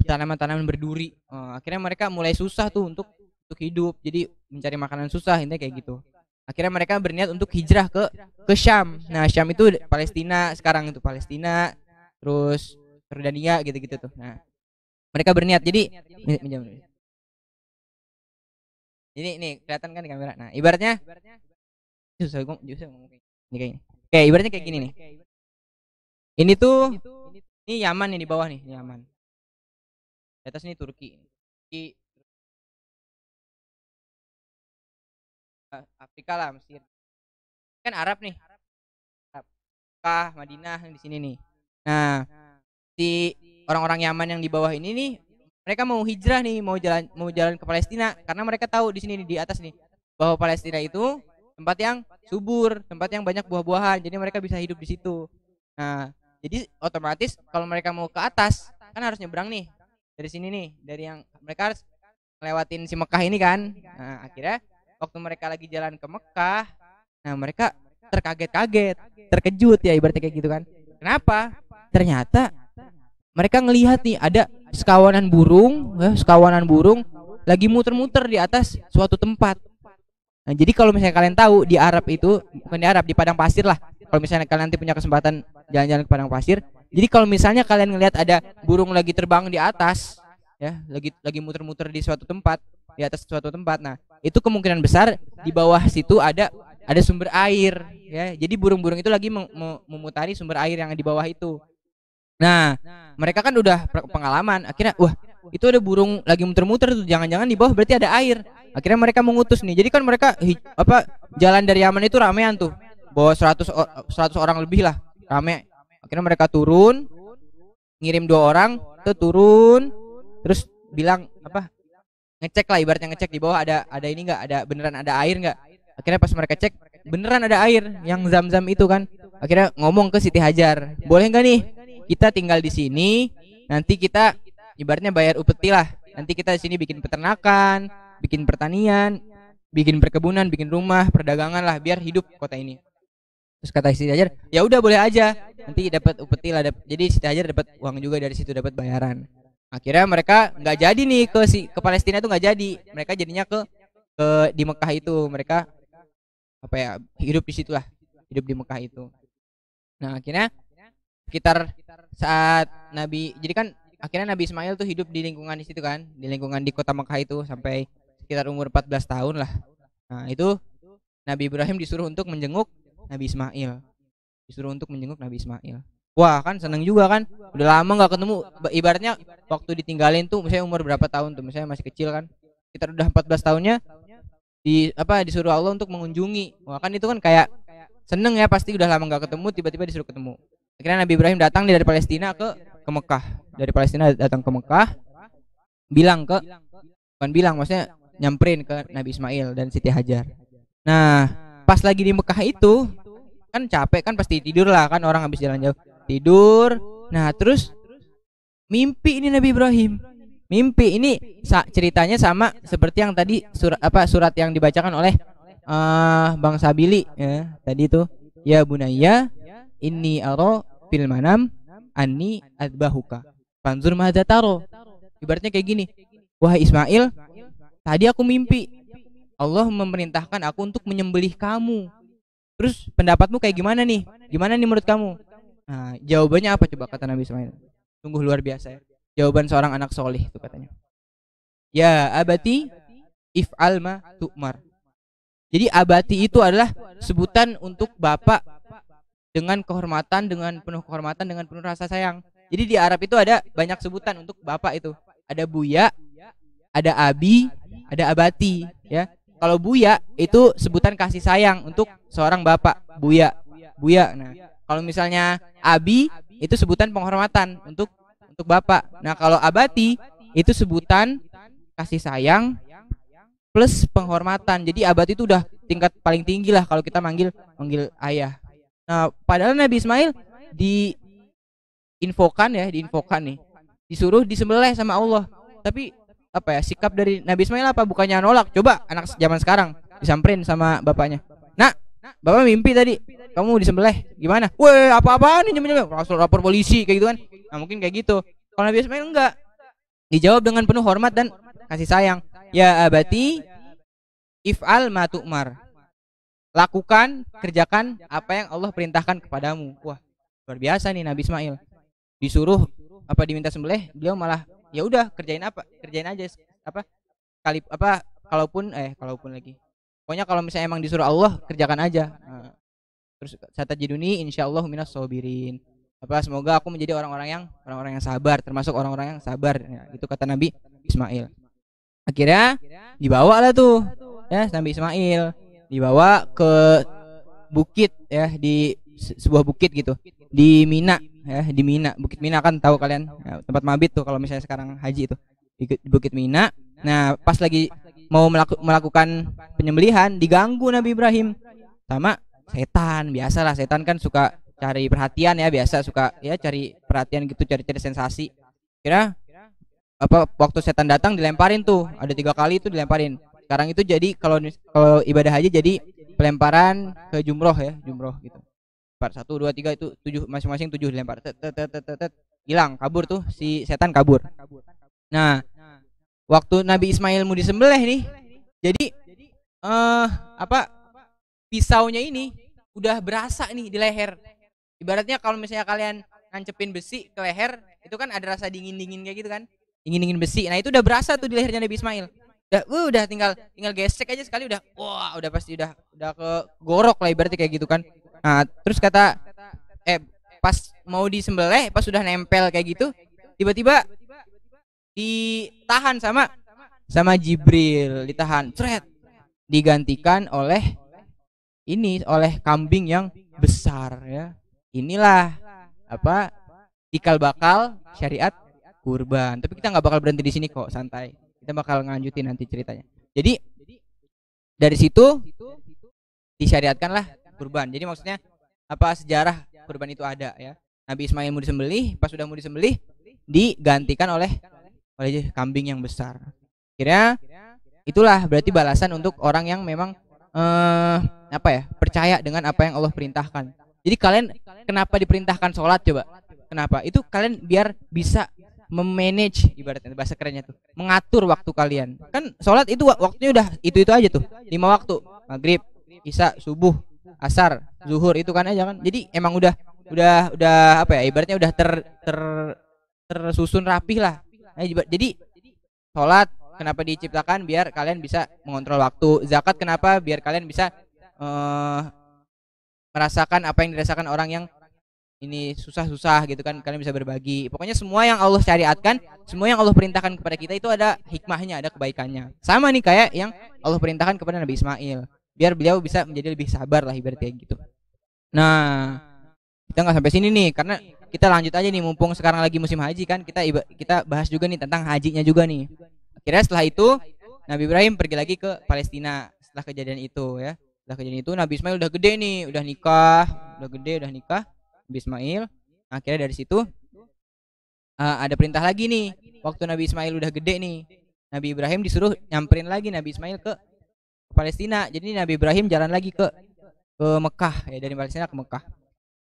tanaman-tanaman berduri. Akhirnya mereka mulai susah tuh untuk hidup, jadi mencari makanan susah, intinya kayak gitu. Akhirnya mereka berniat untuk hijrah ke Syam. Nah Syam itu Palestina sekarang, itu Palestina, terus Jordania gitu-gitu tuh. Nah mereka berniat, jadi Ini nih kelihatan kan di kamera. Nah, ibaratnya susah ngomong kayak gini. Oke, ibaratnya kayak gini nih. Ini tuh ini Yaman nih di bawah nih, ini Yaman. Di atas ini Turki. Turki Afrika lah, Mesir. Kan Arab nih. Arab. Mekah, Madinah di sini nih. Nah, si orang-orang Yaman yang di bawah ini nih mereka mau hijrah nih, mau jalan ke Palestina karena mereka tahu di sini nih, di atas nih bahwa Palestina itu tempat yang subur, tempat yang banyak buah-buahan. Jadi mereka bisa hidup di situ. Nah, jadi otomatis kalau mereka mau ke atas kan harus nyebrang nih dari sini nih, dari yang mereka harus lewatin si Mekah ini kan. Nah, akhirnya waktu mereka lagi jalan ke Mekah, nah mereka terkaget-kaget, terkejut ya ibaratnya kayak gitu kan. Kenapa? Ternyata mereka ngelihat nih ada sekawanan burung lagi muter-muter di atas suatu tempat. Nah, jadi kalau misalnya kalian tahu di Arab itu, bukan di Arab, di padang pasir lah. Kalau misalnya kalian nanti punya kesempatan jalan-jalan ke padang pasir, jadi kalau misalnya kalian ngelihat ada burung lagi terbang di atas, ya, lagi muter-muter di suatu tempat, di atas suatu tempat. Nah, itu kemungkinan besar di bawah situ ada sumber air, ya. Jadi burung-burung itu lagi memutari sumber air yang di bawah itu. Nah, mereka kan udah pengalaman. Akhirnya, wah, itu ada burung lagi muter-muter tuh. Jangan-jangan di bawah berarti ada air. Akhirnya mereka mengutus nih. Jadi kan mereka jalan dari Yaman itu ramean tuh. Bawa 100 orang lebih lah, rame. Akhirnya mereka turun, ngirim 2 orang, tuh turun, terus bilang ngecek lah, ibaratnya ngecek di bawah ada ini enggak, ada beneran ada air enggak. Akhirnya pas mereka cek beneran ada air yang zam-zam itu kan. Akhirnya ngomong ke Siti Hajar, boleh enggak nih kita tinggal di sini, nanti kita ibaratnya bayar upeti lah. Nanti kita di sini bikin peternakan, bikin pertanian, bikin perkebunan, bikin rumah, perdagangan lah, biar hidup kota ini. Terus kata Siti Hajar, ya udah boleh aja, nanti dapat upeti lah. Jadi Siti Hajar dapat uang juga dari situ, dapat bayaran. Akhirnya mereka nggak jadi nih ke Palestina itu nggak jadi. Mereka jadinya ke di Mekah itu. Mereka hidup di situ lah, hidup di Mekah itu. Nah, akhirnya sekitar saat jadi kan akhirnya Nabi Ismail tuh hidup di lingkungan di situ kan, di lingkungan di kota Mekah itu sampai sekitar umur 14 tahun lah. Nah, itu Nabi Ibrahim disuruh untuk menjenguk Nabi Ismail. Wah, kan seneng juga kan, udah lama nggak ketemu. Ibaratnya waktu ditinggalin tuh misalnya umur berapa tahun tuh, misalnya masih kecil kan, sekitar udah 14 tahunnya disuruh Allah untuk mengunjungi. Wah, kan itu kan kayak seneng ya, pasti udah lama nggak ketemu, tiba-tiba disuruh ketemu. Akhirnya Nabi Ibrahim datang dari Palestina ke Mekah. Dari Palestina datang ke Mekah, maksudnya nyamperin ke Nabi Ismail dan Siti Hajar. Nah, pas lagi di Mekah itu kan capek kan, pasti tidur lah kan, orang habis jalan jauh tidur. Nah, terus mimpi ini Nabi Ibrahim. Mimpi ini ceritanya sama seperti yang tadi surat yang dibacakan oleh Bang Sabili ya, tadi itu, ya bunayya inni ara fil manam anni adbahuka fanzur madza taro. Ibaratnya kayak gini, wahai Ismail, tadi aku mimpi Allah memerintahkan aku untuk menyembelih kamu. Terus pendapatmu kayak gimana nih? Gimana nih menurut kamu? Nah, jawabannya apa coba kata Nabi Ismail? Sungguh luar biasa ya. Jawaban seorang anak soleh itu katanya. Ya abati if'al ma tu'mar. Jadi abati itu adalah sebutan untuk bapak dengan kehormatan, dengan penuh rasa sayang. Jadi di Arab itu ada banyak sebutan untuk bapak itu. Ada buya, ada abi, ada abati ya. Kalau buya itu sebutan kasih sayang untuk seorang bapak, buya. Nah, kalau misalnya abi itu sebutan penghormatan untuk bapak. Nah, kalau abati itu sebutan kasih sayang plus penghormatan. Jadi abati itu udah tingkat paling tinggi lah kalau kita manggil ayah. Nah, padahal Nabi Ismail diinfokan nih, disuruh disembelih sama Allah. Tapi sikap dari Nabi Ismail apa? Bukannya nolak. Coba anak zaman sekarang disamperin sama bapaknya. Nah, bapak mimpi tadi kamu disembelih, gimana? Weh, apa-apaan ini? Langsung lapor polisi kayak gitu kan. Nah, mungkin kayak gitu. Kalau Nabi Ismail enggak. Dijawab dengan penuh hormat dan kasih sayang. Ya abati if'al ma tu'mar. Lakukan, kerjakan apa yang Allah perintahkan kepadamu. Wah, luar biasa nih Nabi Ismail. Disuruh diminta sembelih, beliau malah ya udah kerjain aja kalaupun lagi. Pokoknya kalau misalnya emang disuruh Allah kerjakan aja. Nah, terus satajiduni insyaallah minas sabirin. Semoga aku menjadi orang-orang yang sabar, termasuk orang-orang yang sabar. Ya, itu kata Nabi Ismail. Akhirnya dibawa lah tuh ya Nabi Ismail, dibawa ke bukit ya, di sebuah bukit gitu di Mina ya, di Mina. Bukit Mina kan tahu kalian ya, tempat mabit tuh kalau misalnya sekarang haji itu di Bukit Mina. Nah pas lagi mau melakukan penyembelihan diganggu Nabi Ibrahim sama setan. Biasalah setan kan suka cari perhatian ya, biasa suka ya cari perhatian gitu, cari sensasi. Kira waktu setan datang dilemparin tuh, ada 3 kali itu dilemparin. Sekarang itu jadi kalau ibadah haji jadi pelemparan ke jumroh ya, jumroh gitu. 1 2 3 itu 7, masing-masing 7 dilempar. Hilang, kabur tuh si setan, kabur. Nah, waktu Nabi Ismail mau disembelih nih, jadi pisaunya ini udah berasa nih di leher. Ibaratnya kalau misalnya kalian nancepin besi ke leher, itu kan ada rasa dingin-dingin kayak gitu kan. Dingin-dingin besi. Nah, itu udah berasa tuh di lehernya Nabi Ismail. Udah tinggal gesek aja sekali udah pasti udah ke gorok lah ibaratnya kayak gitu kan. Nah, terus kata pas mau disembelih, pas sudah nempel kayak gitu, tiba-tiba ditahan sama Jibril, ditahan, cret, digantikan oleh kambing yang besar ya. Inilah ikal bakal syariat kurban. Tapi kita nggak bakal berhenti di sini kok, santai. Kita bakal ngelanjutin nanti ceritanya. Jadi dari situ disyariatkanlah kurban. Jadi maksudnya sejarah kurban itu ada ya. Nabi Ismail mau disembelih, pas sudah mau disembelih digantikan oleh kambing yang besar. Akhirnya itulah berarti balasan untuk orang yang memang percaya dengan apa yang Allah perintahkan. Jadi kalian kenapa diperintahkan sholat coba? Kenapa? Itu kalian biar bisa memanage, ibaratnya bahasa kerennya tuh, mengatur waktu kalian. Kan sholat itu waktunya udah itu aja tuh, 5 waktu, maghrib, isya, subuh, asar, zuhur, itu kan aja kan. Jadi emang udah ibaratnya udah tersusun rapih lah. Nah, jadi sholat kenapa diciptakan? Biar kalian bisa mengontrol waktu. Zakat kenapa? Biar kalian bisa merasakan apa yang dirasakan orang yang ini susah-susah gitu kan, kalian bisa berbagi. Pokoknya semua yang Allah syariatkan, semua yang Allah perintahkan kepada kita itu ada hikmahnya, ada kebaikannya. Sama nih kayak yang Allah perintahkan kepada Nabi Ismail, biar beliau bisa menjadi lebih sabar lah ibaratnya gitu. Nah, kita nggak sampai sini nih, karena kita lanjut aja nih, mumpung sekarang lagi musim haji kan, kita bahas juga nih tentang hajinya juga nih. Akhirnya setelah itu Nabi Ibrahim pergi lagi ke Palestina setelah kejadian itu ya. Setelah kejadian itu Nabi Ismail udah gede nih, udah nikah Nabi Ismail. Akhirnya dari situ ada perintah lagi nih. Waktu Nabi Ismail udah gede nih, Nabi Ibrahim disuruh nyamperin lagi Nabi Ismail ke Palestina. Jadi Nabi Ibrahim jalan lagi ke Mekah ya, dari Palestina ke Mekah.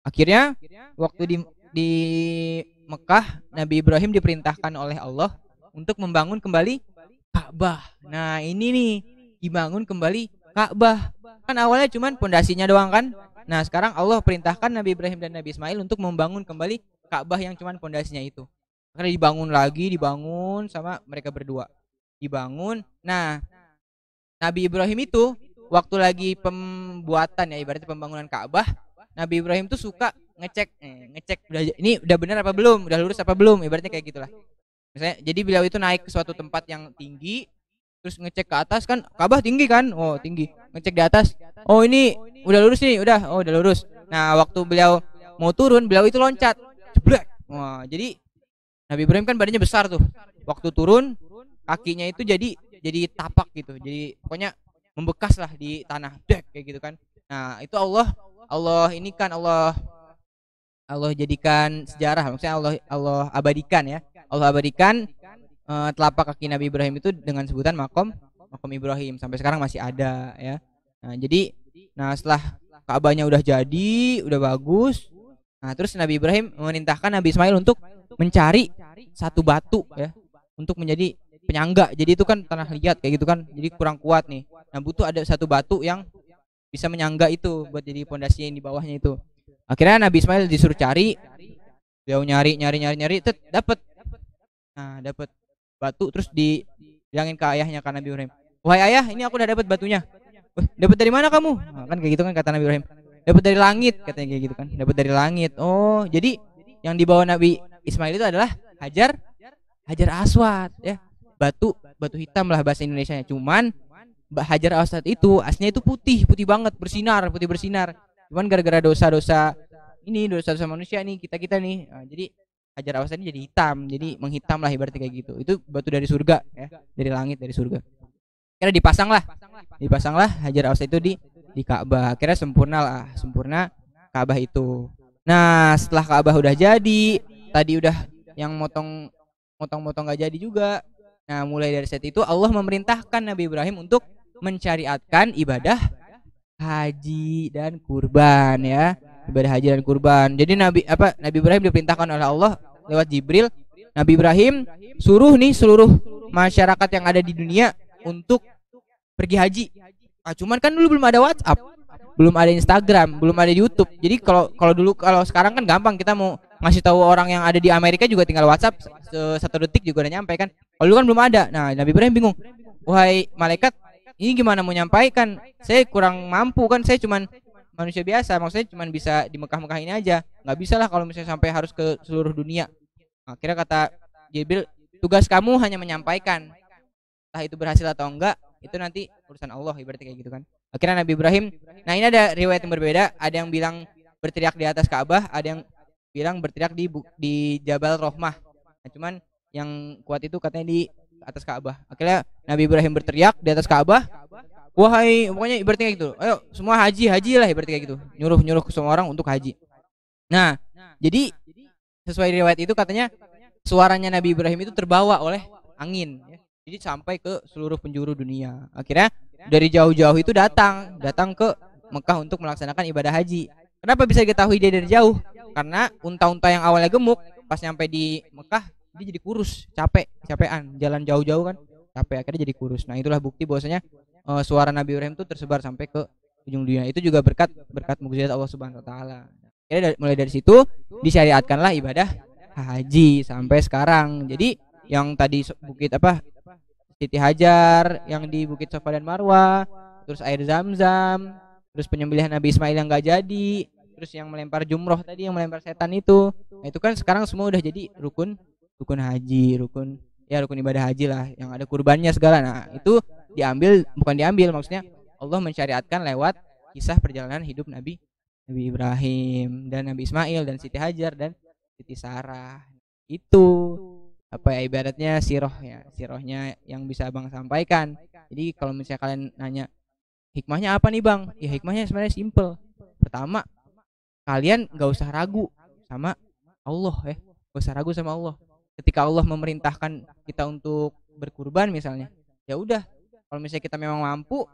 Akhirnya waktu di Mekah, Nabi Ibrahim diperintahkan oleh Allah untuk membangun kembali Ka'bah. Nah, ini nih, dibangun kembali Ka'bah. Kan awalnya cuman pondasinya doang kan. Nah, sekarang Allah perintahkan Nabi Ibrahim dan Nabi Ismail untuk membangun kembali Ka'bah yang cuman pondasinya itu. Karena dibangun sama mereka berdua. Dibangun. Nah, Nabi Ibrahim itu waktu lagi pembuatan ya, ibaratnya pembangunan Ka'bah, Nabi Ibrahim tuh suka ngecek ini udah benar apa belum, udah lurus apa belum, ibaratnya kayak gitulah. Misalnya, jadi beliau itu naik ke suatu tempat yang tinggi, terus ngecek ke atas kan, Ka'bah tinggi kan, oh tinggi, ngecek di atas, oh ini udah lurus nih, udah lurus. Nah, waktu beliau mau turun, beliau itu loncat, jeblek. Wah, jadi Nabi Ibrahim kan badannya besar tuh, waktu turun kakinya itu jadi tapak gitu, jadi pokoknya membekas lah di tanah, dek kayak gitu kan. Nah, itu Allah ini kan Allah jadikan sejarah, maksudnya Allah abadikan ya. Allah abadikan telapak kaki Nabi Ibrahim itu dengan sebutan makom Ibrahim, sampai sekarang masih ada ya. Nah, jadi setelah Ka'bahnya udah jadi, udah bagus. Nah, terus Nabi Ibrahim memerintahkan Nabi Ismail untuk mencari satu batu ya, untuk menjadi penyangga. Jadi itu kan tanah liat kayak gitu kan, jadi kurang kuat nih. Nah, butuh ada satu batu yang bisa menyangga itu buat jadi pondasi yang di bawahnya itu. Akhirnya Nabi Ismail disuruh cari, beliau nyari, dapat. Nah, dapat batu, terus dibilangin ke ayahnya, kan Nabi Ibrahim, Wahai ayah, ini aku udah dapat batunya. Wah, dapat dari mana kamu? Nah, kan kayak gitu kan kata Nabi Ibrahim. Dapat dari langit katanya kayak gitu kan. Dapat dari langit. Oh, jadi yang dibawa Nabi Ismail itu adalah Hajar Hajar Aswad ya. Batu hitam lah bahasa Indonesianya. Cuman Hajar Aswad itu aslinya itu putih, putih banget, putih bersinar. Cuman gara-gara dosa-dosa ini, dosa-dosa manusia nih, kita-kita nih. Nah, jadi Hajar Aswad ini jadi hitam, jadi menghitam lah ibaratnya kayak gitu. Itu batu dari surga ya, dari langit, dari surga. Kira dipasanglah Hajar Aswad itu di Ka'bah. Kira sempurna Ka'bah itu. Nah, setelah Ka'bah udah jadi, tadi udah yang motong nggak jadi juga. Nah, mulai dari saat itu Allah memerintahkan Nabi Ibrahim untuk mensyariatkan ibadah haji dan kurban ya. Ibadah haji dan kurban. Jadi Nabi Ibrahim diperintahkan oleh Allah lewat Jibril. Nabi Ibrahim suruh nih seluruh masyarakat yang ada di dunia untuk pergi haji. Ah, cuman kan dulu belum ada WhatsApp, belum ada Instagram, belum ada YouTube. Jadi kalau sekarang kan gampang, kita mau ngasih tahu orang yang ada di Amerika juga tinggal WhatsApp, 1 detik juga udah nyampe kan. Kalau dulu kan belum ada. Nah, Nabi Ibrahim bingung. Wahai malaikat, ini gimana mau nyampaikan? Saya kurang mampu kan, saya cuman manusia biasa, maksudnya cuman bisa di Mekah-Mekah ini aja. Nggak bisa lah kalau misalnya sampai harus ke seluruh dunia. Akhirnya kata Jibril, tugas kamu hanya menyampaikan. Entah itu berhasil atau enggak, itu nanti urusan Allah, ibaratnya kayak gitu kan. Akhirnya Nabi Ibrahim, nah ini ada riwayat yang berbeda, ada yang bilang berteriak di atas Ka'bah, ada yang bilang berteriak di Jabal Rohmah. Nah, cuman yang kuat itu katanya di atas Ka'bah. Akhirnya Nabi Ibrahim berteriak di atas Ka'bah, wahai, pokoknya ibaratnya kayak gitu. Ayo semua haji lah, ibaratnya kayak gitu. Nyuruh ke semua orang untuk haji. Nah, jadi sesuai riwayat itu katanya suaranya Nabi Ibrahim itu terbawa oleh angin ya. Jadi sampai ke seluruh penjuru dunia. Akhirnya dari jauh-jauh itu datang ke Mekah untuk melaksanakan ibadah haji. Kenapa bisa diketahui dia dari jauh? Karena unta-unta yang awalnya gemuk pas nyampe di Mekah dia jadi kurus, capean, jalan jauh-jauh kan, capek, akhirnya jadi kurus. Nah, itulah bukti bahwasanya suara Nabi Ibrahim itu tersebar sampai ke ujung dunia. Itu juga berkat mukjizat Allah Subhanahu wa taala. Mulai dari situ disyariatkanlah ibadah haji sampai sekarang. Jadi yang tadi bukit Siti Hajar, yang di Bukit Safa dan Marwah, terus air Zam-Zam, terus penyembelihan Nabi Ismail yang nggak jadi, terus yang melempar jumroh tadi, yang melempar setan itu. Nah, itu kan sekarang semua udah jadi rukun haji, rukun ibadah haji lah, yang ada kurbannya segala. Nah, itu bukan diambil, maksudnya Allah mensyariatkan lewat kisah perjalanan hidup Nabi Ibrahim dan Nabi Ismail dan Siti Hajar dan Siti Sarah. Itu ibaratnya sirohnya yang bisa Abang sampaikan. Jadi kalau misalnya kalian nanya hikmahnya apa nih Bang, ya hikmahnya sebenarnya simple. Pertama, kalian nggak usah ragu sama Allah ya, nggak usah ragu sama Allah. Ketika Allah memerintahkan kita untuk berkurban misalnya, ya udah, kalau misalnya kita memang mampu,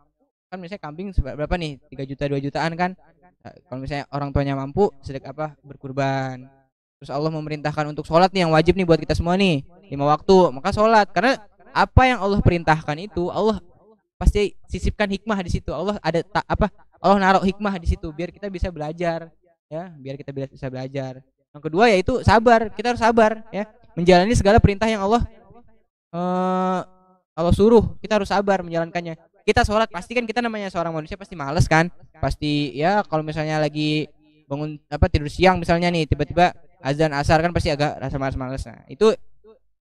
kan misalnya kambing berapa nih, 3 juta 2 jutaan kan. Kalau misalnya orang tuanya mampu, berkurban. Terus Allah memerintahkan untuk sholat nih, yang wajib nih buat kita semua nih, 5 waktu, maka sholat. Karena apa yang Allah perintahkan itu, Allah pasti sisipkan hikmah di situ. Allah Allah naruh hikmah di situ biar kita bisa belajar ya, bisa belajar. Yang kedua yaitu sabar. Kita harus sabar ya, menjalani segala perintah yang Allah suruh. Kita harus sabar menjalankannya. Kita sholat, pasti kan kita namanya seorang manusia pasti males kan, pasti ya. Kalau misalnya lagi bangun tidur siang misalnya nih, tiba-tiba azan asar kan pasti agak rasa malas-malas. Nah, itu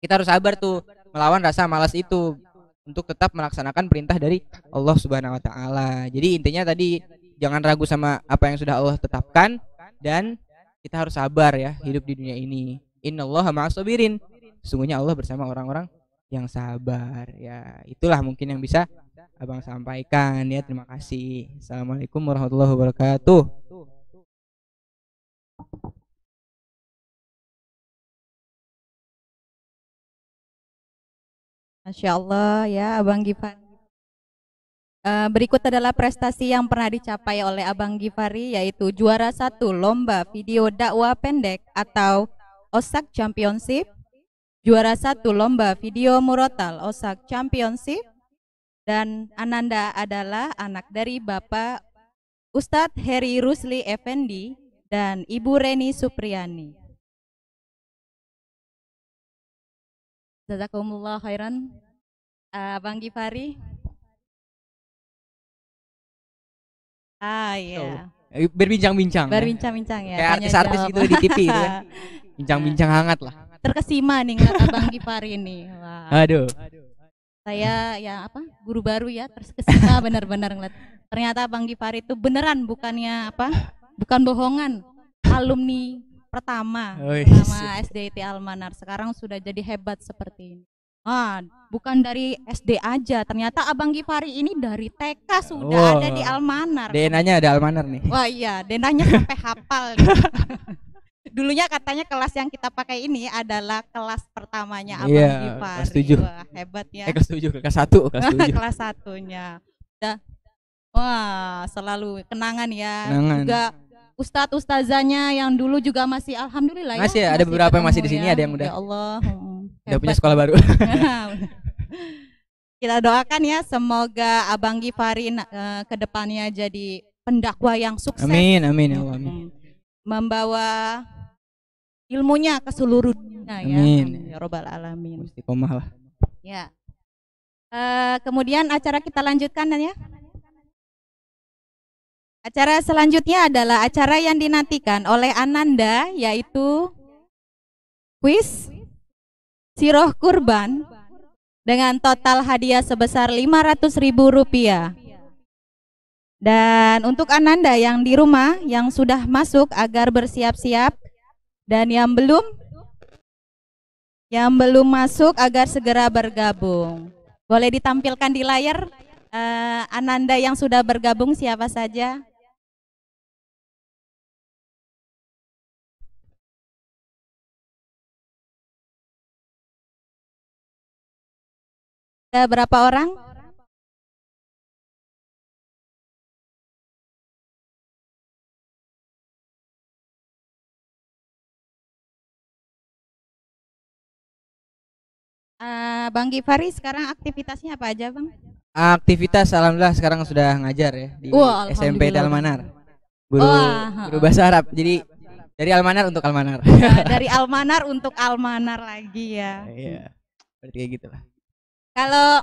kita harus sabar tuh melawan rasa malas itu untuk tetap melaksanakan perintah dari Allah Subhanahu wa taala. Jadi intinya tadi, jangan ragu sama apa yang sudah Allah tetapkan, dan kita harus sabar ya hidup di dunia ini. Innallaha ma'as-sabirin. Sesungguhnya Allah bersama orang-orang yang sabar ya. Itulah mungkin yang bisa Abang sampaikan ya. Terima kasih. Assalamualaikum warahmatullahi wabarakatuh. Masya Allah ya Abang Gifari. Berikut adalah prestasi yang pernah dicapai oleh Abang Gifari, yaitu juara 1 lomba video dakwah pendek atau OSAK Championship, juara 1 lomba video murotal OSAK Championship, dan Ananda adalah anak dari Bapak Ustadz Heri Rusli Effendi dan Ibu Reni Supriyani. Jazakumullah khairan Bang Gifari. Ah iya. Berbincang-bincang. Berbincang-bincang ya. Kayak Tanya artis-artis jawab. gitu di TV gitu kan. Bincang-bincang hangat lah. Terkesima nih ngeliat Abang Gifari ini. Wah. Aduh. Saya ya apa? Guru baru ya, terkesima benar-benar ngeliat. Ternyata Abang Gifari itu beneran, bukannya apa? Bukan bohongan. Alumni pertama SDIT Almanar. Sekarang sudah jadi hebat seperti ini. Bukan dari SD aja. Ternyata Abang Gifari ini dari TK sudah ada di Almanar. DNA-nya ada Almanar nih. Wah iya, DNA-nya sampai hafal. Dulunya katanya kelas yang kita pakai ini adalah kelas pertamanya Abang Gifari. Kelas 7. Wah, hebat ya. Kelas 7, kelas 1, kelas 7. Kelas 1-nya. Wah, selalu kenangan ya. Kenangan. Juga ustadz-ustazanya yang dulu juga masih alhamdulillah ya. Masih ada beberapa yang masih di sini, ada yang udah. Ya Allah. Udah punya sekolah baru. Kita doakan ya, semoga Abang Gifari ke depannya jadi pendakwa yang sukses. Amin, amin ya Allah. Amin. Membawa ilmunya ke seluruh dunia ya. Amin. Ya Robbal Alamin. Istiqomah lah. Ya. Kemudian acara kita lanjutkan ya. Acara selanjutnya adalah acara yang dinantikan oleh Ananda, yaitu kuis Siroh Kurban dengan total hadiah sebesar Rp500.000. Dan untuk Ananda yang di rumah yang sudah masuk agar bersiap-siap, dan yang belum masuk agar segera bergabung. Boleh ditampilkan di layar Ananda yang sudah bergabung siapa saja? Ada berapa orang? Bang Gifari sekarang aktivitasnya apa aja, Bang? Aktivitas alhamdulillah sekarang sudah ngajar ya di SMP Almanar. Guru bahasa Arab. Jadi dari Almanar untuk Almanar. Ya, dari Almanar untuk Almanar lagi ya. Iya. Berarti kayak gitu lah. Kalau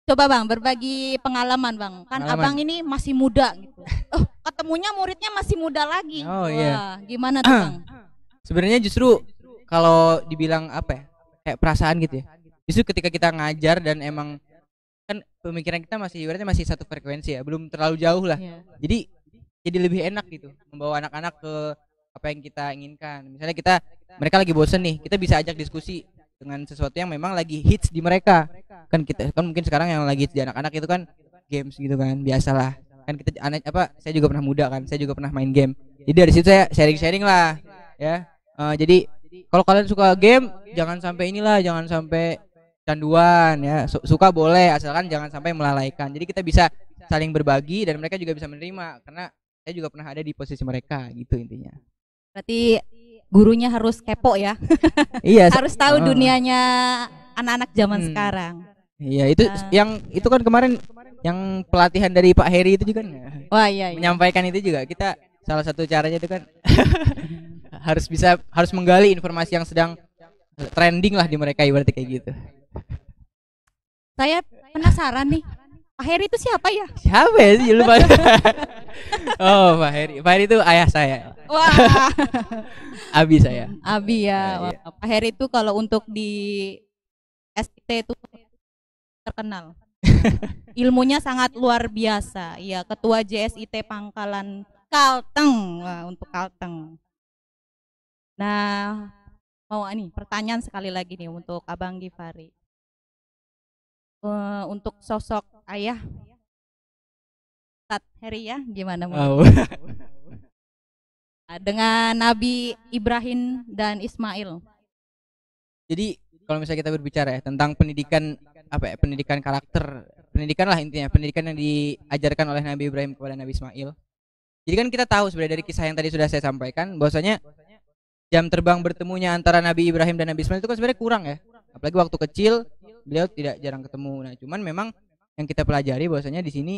coba Bang berbagi pengalaman Bang. Kan Abang ini masih muda gitu. Ketemunya muridnya masih muda lagi. Oh iya. Gimana tuh Bang? Sebenarnya justru kalau dibilang apa ya? Kayak perasaan gitu ya. Justru ketika kita ngajar dan emang kan pemikiran kita masih satu frekuensi ya, belum terlalu jauh lah. Yeah. Jadi lebih enak gitu membawa anak-anak ke apa yang kita inginkan. Misalnya mereka lagi bosen nih, kita bisa ajak diskusi dengan sesuatu yang memang lagi hits di mereka. Kan mungkin sekarang yang lagi hits di anak-anak itu kan games gitu kan, biasalah. Kan saya juga pernah muda kan, saya juga pernah main game. Jadi dari situ saya sharing-sharing lah ya. Jadi kalau kalian suka game, jangan sampai canduan ya. Suka boleh, asalkan jangan sampai melalaikan. Jadi kita bisa saling berbagi dan mereka juga bisa menerima, karena saya juga pernah ada di posisi mereka gitu intinya. Berarti gurunya harus kepo ya. Iya, harus tahu dunianya anak-anak zaman sekarang. Iya, itu kan kemarin yang pelatihan dari Pak Heri itu juga kan. Wah, iya. Menyampaikan itu juga kita salah satu caranya itu kan harus menggali informasi yang sedang trending lah di mereka, ibaratnya kayak gitu. Saya penasaran nih, Pak Heri itu siapa ya? Siapa ya sih, lupa. Oh, Pak Heri. Pak Heri itu ayah saya. Wah. Abi saya. Abi ya. Iya. Pak Heri itu kalau untuk di SIT itu terkenal. Ilmunya sangat luar biasa. Iya, ketua JSIT Pangkalan Kalteng. Wah, untuk Kalteng. Nah, pertanyaan sekali lagi nih untuk Abang Gifari. Untuk sosok ayah Ustadz Heri ya, gimana? Dengan Nabi Ibrahim dan Ismail. Jadi kalau misalnya kita berbicara ya tentang pendidikan pendidikan karakter, pendidikan lah intinya, pendidikan yang diajarkan oleh Nabi Ibrahim kepada Nabi Ismail. Jadi kan kita tahu sebenarnya dari kisah yang tadi sudah saya sampaikan, bahwasanya jam terbang bertemunya antara Nabi Ibrahim dan Nabi Ismail itu kan sebenarnya kurang ya. Apalagi waktu kecil beliau jarang ketemu. Nah, cuman memang yang kita pelajari bahwasanya di sini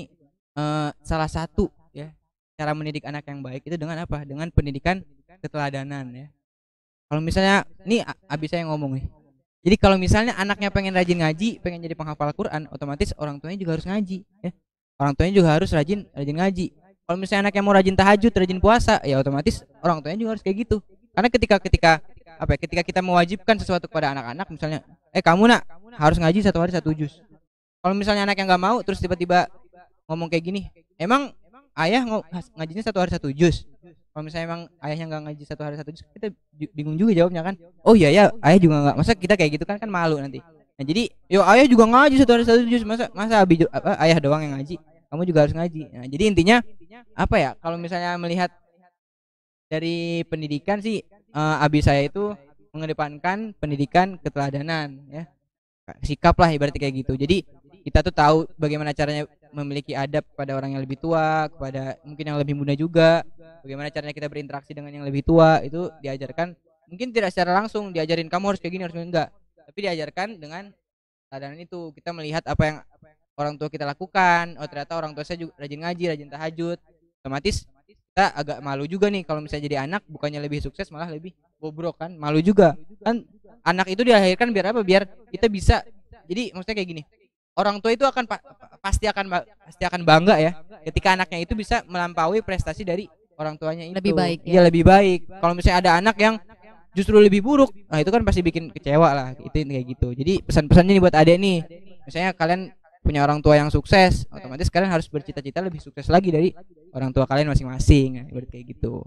salah satu ya cara mendidik anak yang baik itu dengan apa? Dengan pendidikan keteladanan ya. Kalau misalnya ini Abi saya ngomong nih. Jadi kalau misalnya anaknya pengen rajin ngaji, pengen jadi penghafal Quran, otomatis orang tuanya juga harus ngaji ya. orang tuanya juga harus rajin rajin ngaji. Kalau misalnya anaknya mau rajin tahajud, rajin puasa, ya otomatis orang tuanya juga harus kayak gitu. Karena ketika ketika apa ya, ketika kita mewajibkan sesuatu kepada anak-anak, misalnya, kamu nak harus ngaji satu hari satu juz. Kalau misalnya anak yang nggak mau, terus tiba-tiba ngomong kayak gini, emang ayah ngajinya satu hari satu juz? Kalau misalnya emang ayahnya nggak ngaji satu hari satu juz, kita bingung juga jawabnya kan. Oh iya ya, ayah juga nggak. Masa kita kayak gitu kan malu nanti. Nah jadi, yo ayah juga ngaji satu hari satu juz, masa masa ayah doang yang ngaji, kamu juga harus ngaji. Nah, jadi intinya apa ya? Kalau misalnya melihat dari pendidikan sih, abi saya itu mengedepankan pendidikan keteladanan, ya, sikap lah ibaratnya kayak gitu. Jadi kita tuh tahu bagaimana caranya memiliki adab kepada orang yang lebih tua, kepada mungkin yang lebih muda juga, bagaimana caranya kita berinteraksi dengan yang lebih tua, itu diajarkan. Mungkin tidak secara langsung diajarin kamu harus kayak gini, harus kayak enggak, tapi diajarkan dengan teladan itu. Kita melihat apa yang orang tua kita lakukan. Oh ternyata orang tua saya juga rajin ngaji, rajin tahajud. Otomatis kita agak malu juga nih kalau misalnya jadi anak, bukannya lebih sukses malah lebih bobrok kan, malu juga kan. Anak itu dilahirkan biar apa? Biar kita bisa. Jadi maksudnya kayak gini, orang tua itu akan pasti akan bangga ya ketika anaknya itu bisa melampaui prestasi dari orang tuanya itu. Lebih baik ya, lebih baik. Kalau misalnya ada anak yang justru lebih buruk, nah itu kan pasti bikin kecewa lah. Itu kayak gitu. Jadi pesan-pesannya nih buat adek nih, misalnya kalian punya orang tua yang sukses, otomatis kalian harus bercita-cita lebih sukses lagi dari orang tua kalian masing-masing. Berarti kayak gitu.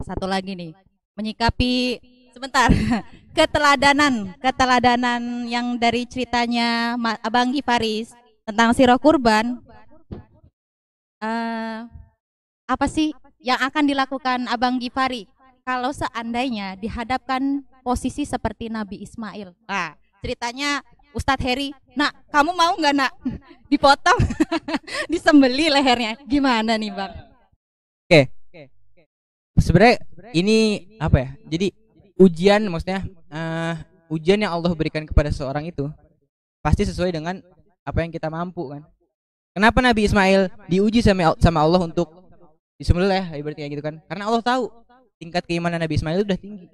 Satu lagi nih, menyikapi sebentar keteladanan yang dari ceritanya Abang Gifaris tentang Sirah Kurban. Apa sih yang akan dilakukan Abang Gifari kalau seandainya dihadapkan posisi seperti Nabi Ismail? Nah, ceritanya Ustadz Heri, nak kamu mau nggak nak dipotong, disembeli lehernya? Gimana nih bang? Oke. Sebenarnya ini apa ya? Jadi ujian, maksudnya ujian yang Allah berikan kepada seseorang itu pasti sesuai dengan apa yang kita mampu kan. Kenapa Nabi Ismail diuji sama Allah untuk disembelih, ibaratnya kayak gitu kan? Karena Allah tahu tingkat keimanan Nabi Ismail itu udah tinggi.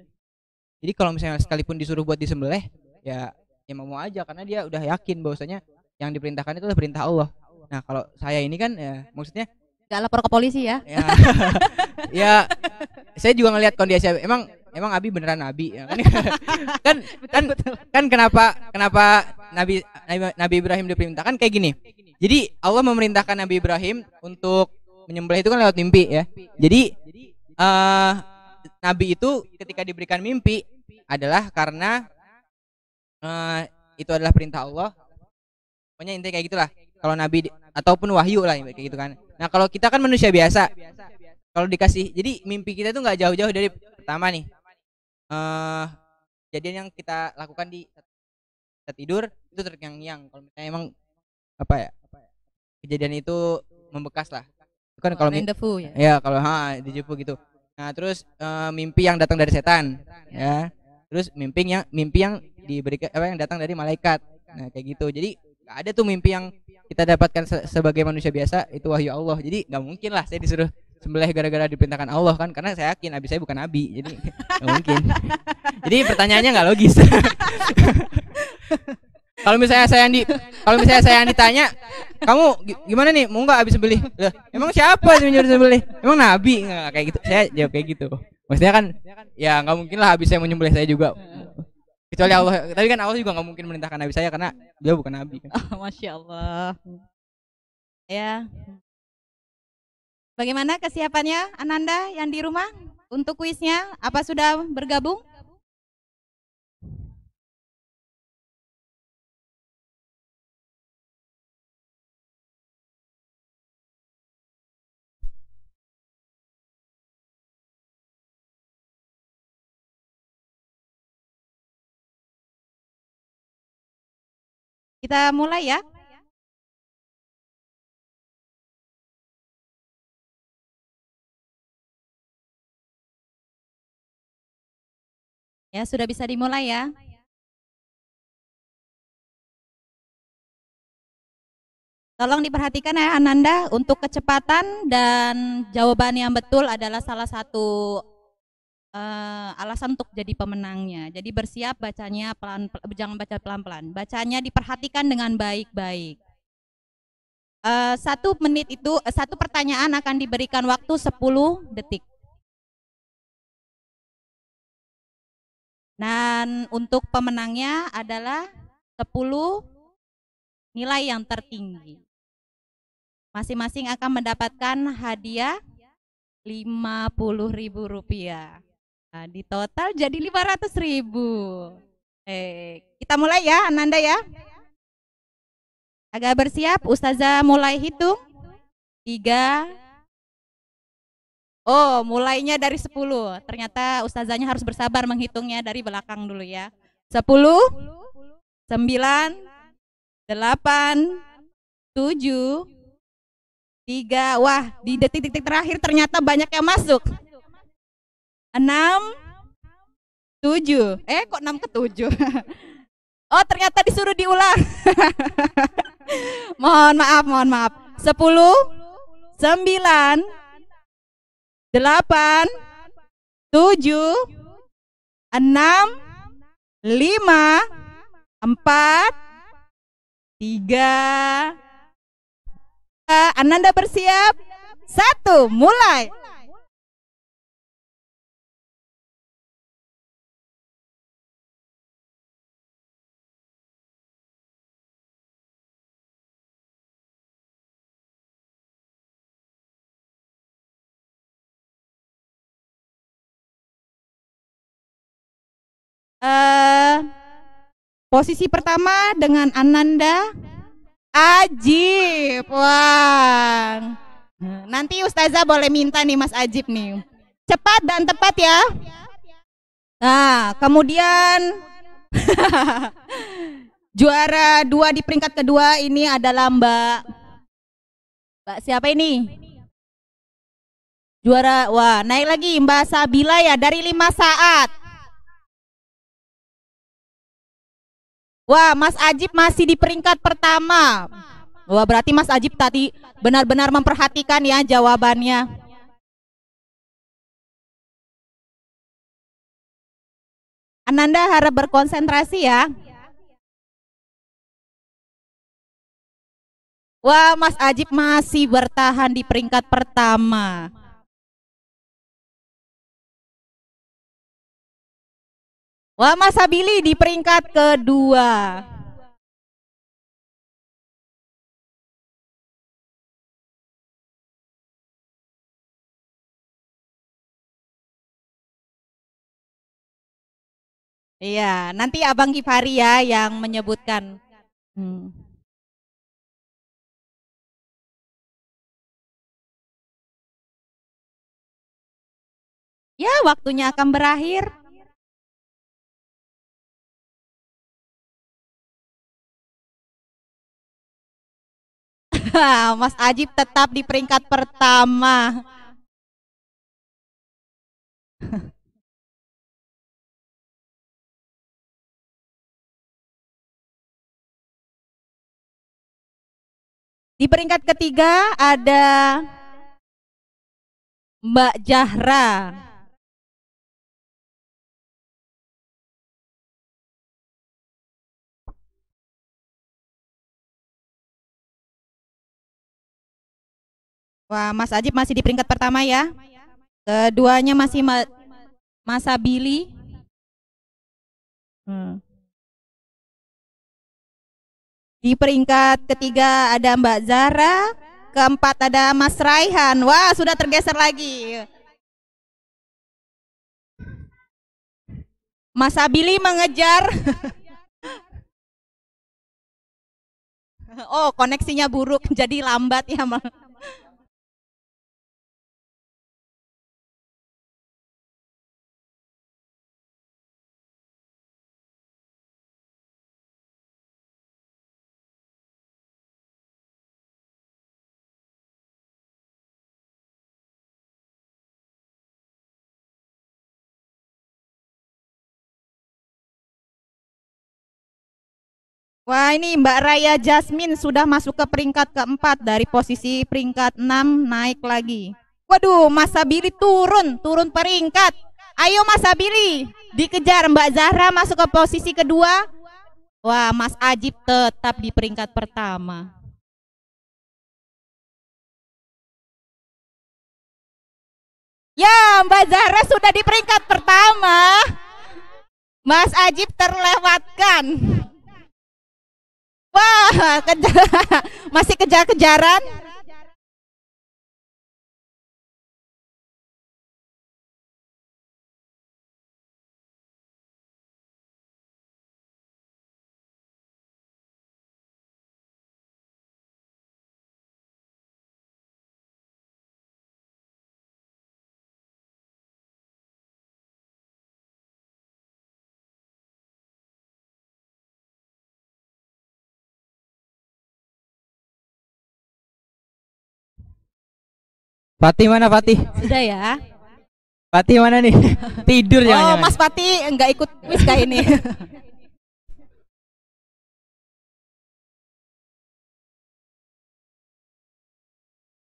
Jadi kalau misalnya sekalipun disuruh buat disembelih, ya mau aja, karena dia udah yakin bahwasanya yang diperintahkan itu adalah perintah Allah. Nah kalau saya ini kan, ya maksudnya gak lapor ke polisi ya? Ya saya juga ngelihat kondisi emang Abi beneran Nabi ya kan. kan kenapa Nabi Ibrahim diperintahkan kayak gini. Jadi Allah memerintahkan Nabi Ibrahim untuk menyembelih itu kan lewat mimpi ya. Jadi Nabi itu ketika diberikan mimpi adalah karena itu adalah perintah Allah. Pokoknya intinya kayak gitulah. Kalau Nabi ataupun wahyu lah kayak gitu kan. Nah kalau kita kan manusia biasa, kalau dikasih, jadi mimpi kita tuh nggak jauh-jauh dari pertama nih, kejadian yang kita lakukan di saat tidur itu terngiang-ngiang. Kalau misalnya emang apa ya, kejadian itu membekas lah. Itu kan kalau ya kalau dijepu gitu. Nah terus mimpi yang datang dari setan, ya. Terus mimpi yang diberikan yang datang dari malaikat. Nah kayak gitu. Jadi nggak ada tuh mimpi yang kita dapatkan sebagai manusia biasa itu wahyu Allah. Jadi nggak mungkin lah saya disuruh sembelih gara-gara diperintahkan Allah kan, karena saya yakin nabi saya bukan nabi, jadi nggak mungkin. Jadi pertanyaannya nggak logis. Kalau misalnya saya yang ditanya, kamu gimana nih, mau nggak habis sembelih? Emang siapa yang nyuruh sembelih? Emang nabi? Nggak kayak gitu. Saya jawab kayak gitu. Maksudnya kan ya nggak mungkin lah habis saya mau nyembelih saya juga, kecuali Allah. Tapi kan Allah juga nggak mungkin merintahkan nabi saya karena dia bukan nabi kan. Masya Allah ya. Bagaimana kesiapannya Ananda yang di rumah untuk kuisnya? Apa sudah bergabung? Kita mulai ya. Ya, sudah bisa dimulai ya. Tolong diperhatikan ya Ananda, untuk kecepatan dan jawaban yang betul adalah salah satu alasan untuk jadi pemenangnya. Jadi bersiap bacanya jangan baca pelan-pelan. Bacanya diperhatikan dengan baik-baik. Satu menit itu, satu pertanyaan akan diberikan waktu 10 detik. Dan untuk pemenangnya adalah 10 nilai yang tertinggi. Masing-masing akan mendapatkan hadiah Rp50.000. Nah, di total jadi Rp500.000. Kita mulai ya, Ananda ya. Agak bersiap, Ustazah mulai hitung. 3. Oh, mulainya dari 10. Ternyata Ustazahnya harus bersabar menghitungnya dari belakang dulu ya. 10, 9, 8, 7, 3. Wah, di detik-detik terakhir ternyata banyak yang masuk. 6, 7. Kok 6 ke 7? Oh, ternyata disuruh diulang. Mohon maaf. 10, 9, 8, 7, 6, 5, 4, 3. Ananda bersiap. 1, mulai. Posisi pertama dengan Ananda Ajib. Wah. Nanti Ustazah boleh minta nih Mas Ajib nih. Cepat dan tepat ya. Nah, kemudian juara 2 di peringkat kedua ini adalah Mbak siapa ini? Juara, wah naik lagi Mbak Sabila ya dari 5 saat. Wah, Mas Ajib masih di peringkat pertama. Wah, berarti Mas Ajib tadi benar-benar memperhatikan ya jawabannya. Ananda harap berkonsentrasi ya. Wah, Mas Ajib masih bertahan di peringkat pertama. Wah, Mas Sabili di peringkat kedua. Iya, nanti Abang Gifari ya yang menyebutkan. Ya, waktunya akan berakhir. Mas Ajib tetap di peringkat pertama. Di peringkat ketiga ada Mbak Jahra. Wah, Mas Ajib masih di peringkat pertama ya. Keduanya masih Mas Sabili. Di peringkat ketiga ada Mbak Zara. Keempat ada Mas Raihan. Wah, sudah tergeser lagi. Mas Sabili mengejar. Oh, koneksinya buruk jadi lambat ya. Wah, ini Mbak Raya Jasmine sudah masuk ke peringkat keempat dari posisi peringkat 6 naik lagi. Waduh, Mas Sabili turun peringkat. Ayo Mas Sabili, dikejar Mbak Zahra masuk ke posisi kedua. Wah, Mas Ajib tetap di peringkat pertama. Ya, Mbak Zahra sudah di peringkat pertama. Mas Ajib terlewatkan. Wah, masih kejar-kejaran. Fatih mana Fatih? Sudah ya. Fatih mana nih? Tidur Oh, jangan-jangan. Mas Fatih enggak ikut kuis kayak ini.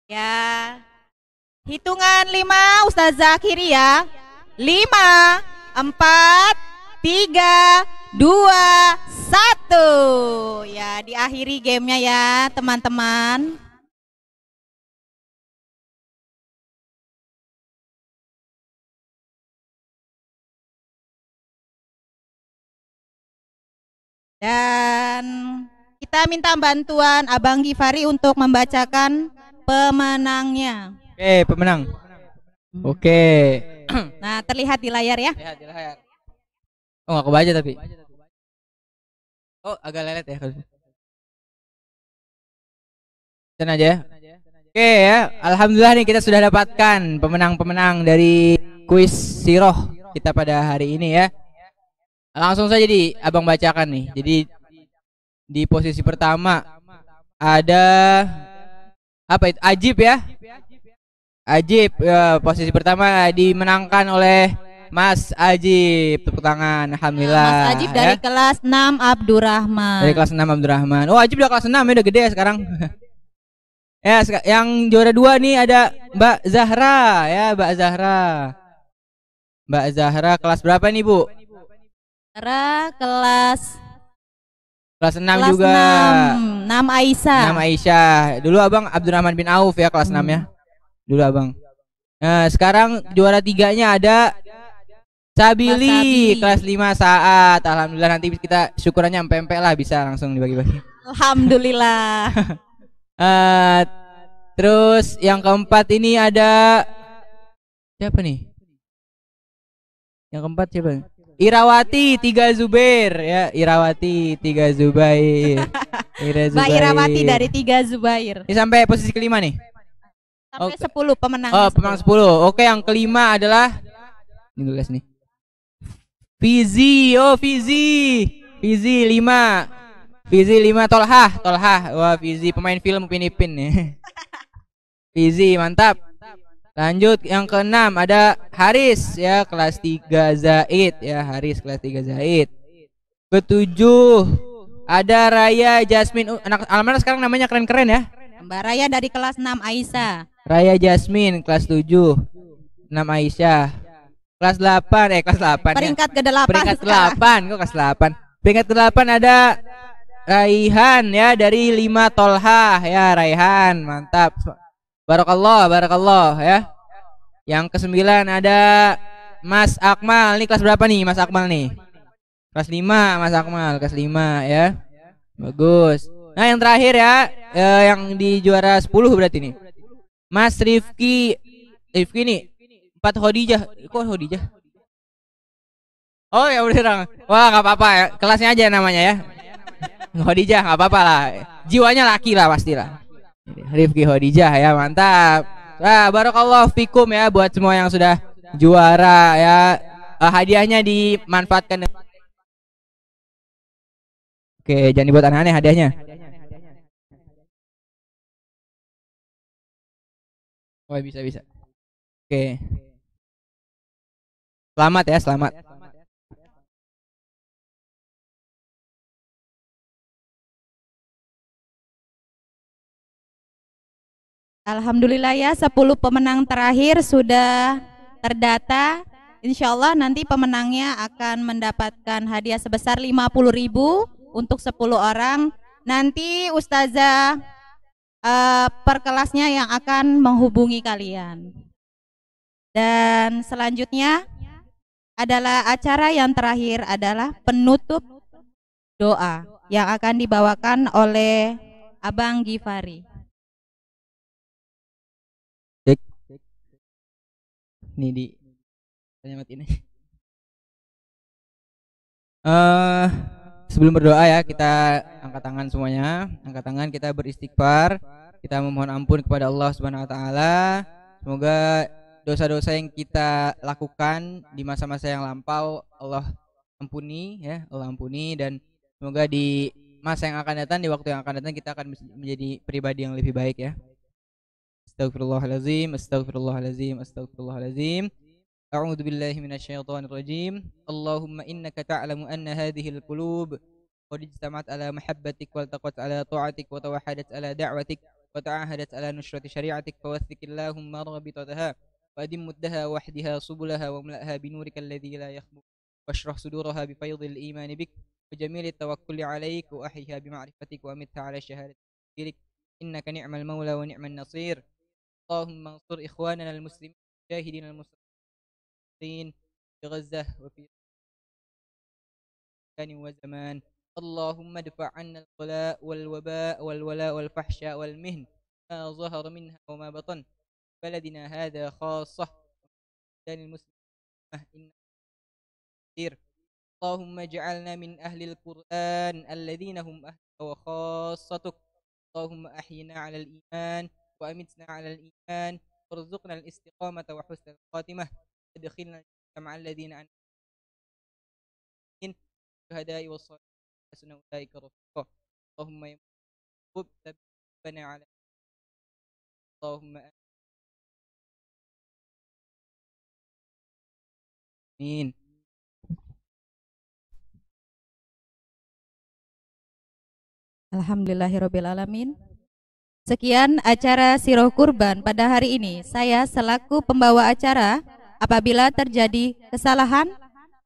Ya. Hitungan 5 Ustazah akhiri ya. 5, 4, 3, 2, 1. Ya, diakhiri gamenya ya, teman-teman. Dan kita minta bantuan Abang Gifari untuk membacakan pemenangnya. Oke, pemenang. Oke. Nah, terlihat di layar ya. Lihat di layar. Oh, nggak kebaca tapi. Oh, agak lelet ya. Sana aja ya. Oke ya, alhamdulillah nih kita sudah dapatkan pemenang-pemenang dari kuis Siroh kita pada hari ini ya. Langsung saja abang bacakan nih. Jadi di posisi pertama ada apa itu? Ajib ya. Ajib ya, posisi pertama dimenangkan oleh Mas Ajib. Tepuk tangan, alhamdulillah. Mas Ajib dari ya. kelas 6 Abdurrahman. Dari kelas 6 Abdurrahman. Oh, Ajib udah kelas 6 ya, udah gede ya sekarang. Ya, yang juara 2 nih ada Mbak Zahra ya, Mbak Zahra. Mbak Zahra kelas berapa nih, Bu? Zahra kelas 6 juga. 6 Aisyah. 6 Aisyah. Dulu Abang Abdurrahman bin Auf ya kelas 6 ya. Dulu Abang. Nah, sekarang juara 3-nya ada Sabili kelas 5 Saat. Alhamdulillah nanti kita syukurannya sampai lah bisa langsung dibagi-bagi. Alhamdulillah. Terus yang keempat ini ada siapa nih? Yang keempat siapa? Irawati 3 Zubair ya, Irawati 3 Zubair. Mbak Irawati dari 3 Zubair. Ini sampai posisi kelima nih. Sampai 10 pemenang. Oh, pemenang 10. Oke, yang kelima adalah ini dulu guys nih. Fizi, Fizi 5. Fizi 5 Tolha. Wah, Fizi pemain film Filipin nih. Fizi mantap. Lanjut yang keenam ada Haris ya kelas 3 Zaid ya, Haris kelas 3 Zaid. Ketujuh ada Raya Jasmine, anak almarhum sekarang namanya keren-keren ya. Mbak Raya dari kelas 6 Aisyah. Raya Jasmine kelas 7. 6 Aisyah. Kelas 8 kelas 8 peringkat ya. ke-8. Peringkat ke-8 kok kelas 8. Peringkat ke-8 ada Raihan ya dari 5 Tolha ya, Raihan mantap. Barakallah ya. Yang ke-9 ada Mas Akmal. Ini kelas berapa nih Mas Akmal nih? Kelas 5 Mas Akmal, kelas 5 ya. Bagus. Nah, yang terakhir ya, yang di juara 10 berarti nih. Mas Rifki nih 4 Khadijah. Kok Khadijah? Oh ya udah. Wah, enggak apa-apa ya. Kelasnya aja namanya ya. Khadijah enggak apa-apa lah. Jiwanya laki lah pastilah. Rifki Khadijah ya, mantap. Nah, barakallahu fikum ya buat semua yang sudah juara ya. Hadiahnya dimanfaatkan. Oke, jangan dibuat aneh-aneh hadiahnya. Oh, bisa. Oke. Selamat ya, selamat. Alhamdulillah ya, 10 pemenang terakhir sudah terdata. Insya Allah nanti pemenangnya akan mendapatkan hadiah sebesar 50.000 untuk 10 orang. Nanti Ustazah per kelasnya yang akan menghubungi kalian. Dan selanjutnya adalah acara yang terakhir adalah penutup doa yang akan dibawakan oleh Abang Gifari. Cek. Nih di tanya mati ini. Sebelum berdoa ya, kita angkat tangan semuanya. Angkat tangan, kita beristighfar. Kita memohon ampun kepada Allah Subhanahu wa taala. Semoga dosa-dosa yang kita lakukan di masa-masa yang lampau Allah ampuni ya, Allah ampuni, dan semoga di masa yang akan datang, di waktu yang akan datang, kita akan menjadi pribadi yang lebih baik ya. Astagfirullahalazim, astagfirullahalazim, astagfirullahalazim. أعوذ بالله من الشيطان الرجيم اللهم إنك تعلم أن هذه القلوب قد اجتمعت على محبتك والتقت على طاعتك وتوحدت على دعوتك وتعاهدت على نشرة شريعتك فوثق اللهم رابطتها وأدم مدها وحدها سبلها واملأها بنورك الذي لا يخبو واشرح صدورها بفيض الإيمان بك وجميل التوكل عليك وأحيها بمعرفتك وأمتها على شهادة ذكرك إنك نعم المولى ونعم النصير اللهم انصر إخواننا المسلمين المجاهدين المسلمين في غزة وفي مكان وزمان اللهم ادفع عنا الغلاء والوباء والولاء والفحشاء والمهن ما ظهر منها وما بطن بلدنا هذا خاصة كان المسلمين كثير اللهم اجعلنا من أهل القرآن الذين هم أهلك وخاصتك اللهم أحينا على الإيمان وأمتنا على الإيمان وارزقنا الاستقامة وحسن الخاتمة ادخلنا مع الذين أنعمت الشهداء والصالحين حسن أولئك رفيقا اللهم يمكب ثبتنا على اللهم آمين. Alhamdulillahirrabbilalamin. Sekian acara Siroh Kurban pada hari ini. Saya selaku pembawa acara, apabila terjadi kesalahan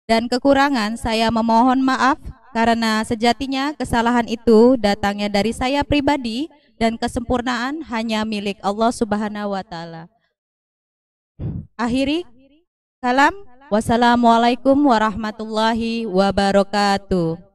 dan kekurangan, saya memohon maaf karena sejatinya kesalahan itu datangnya dari saya pribadi dan kesempurnaan hanya milik Allah Subhanahu wa taala. Akhiri kalam, wassalamualaikum warahmatullahi wabarakatuh.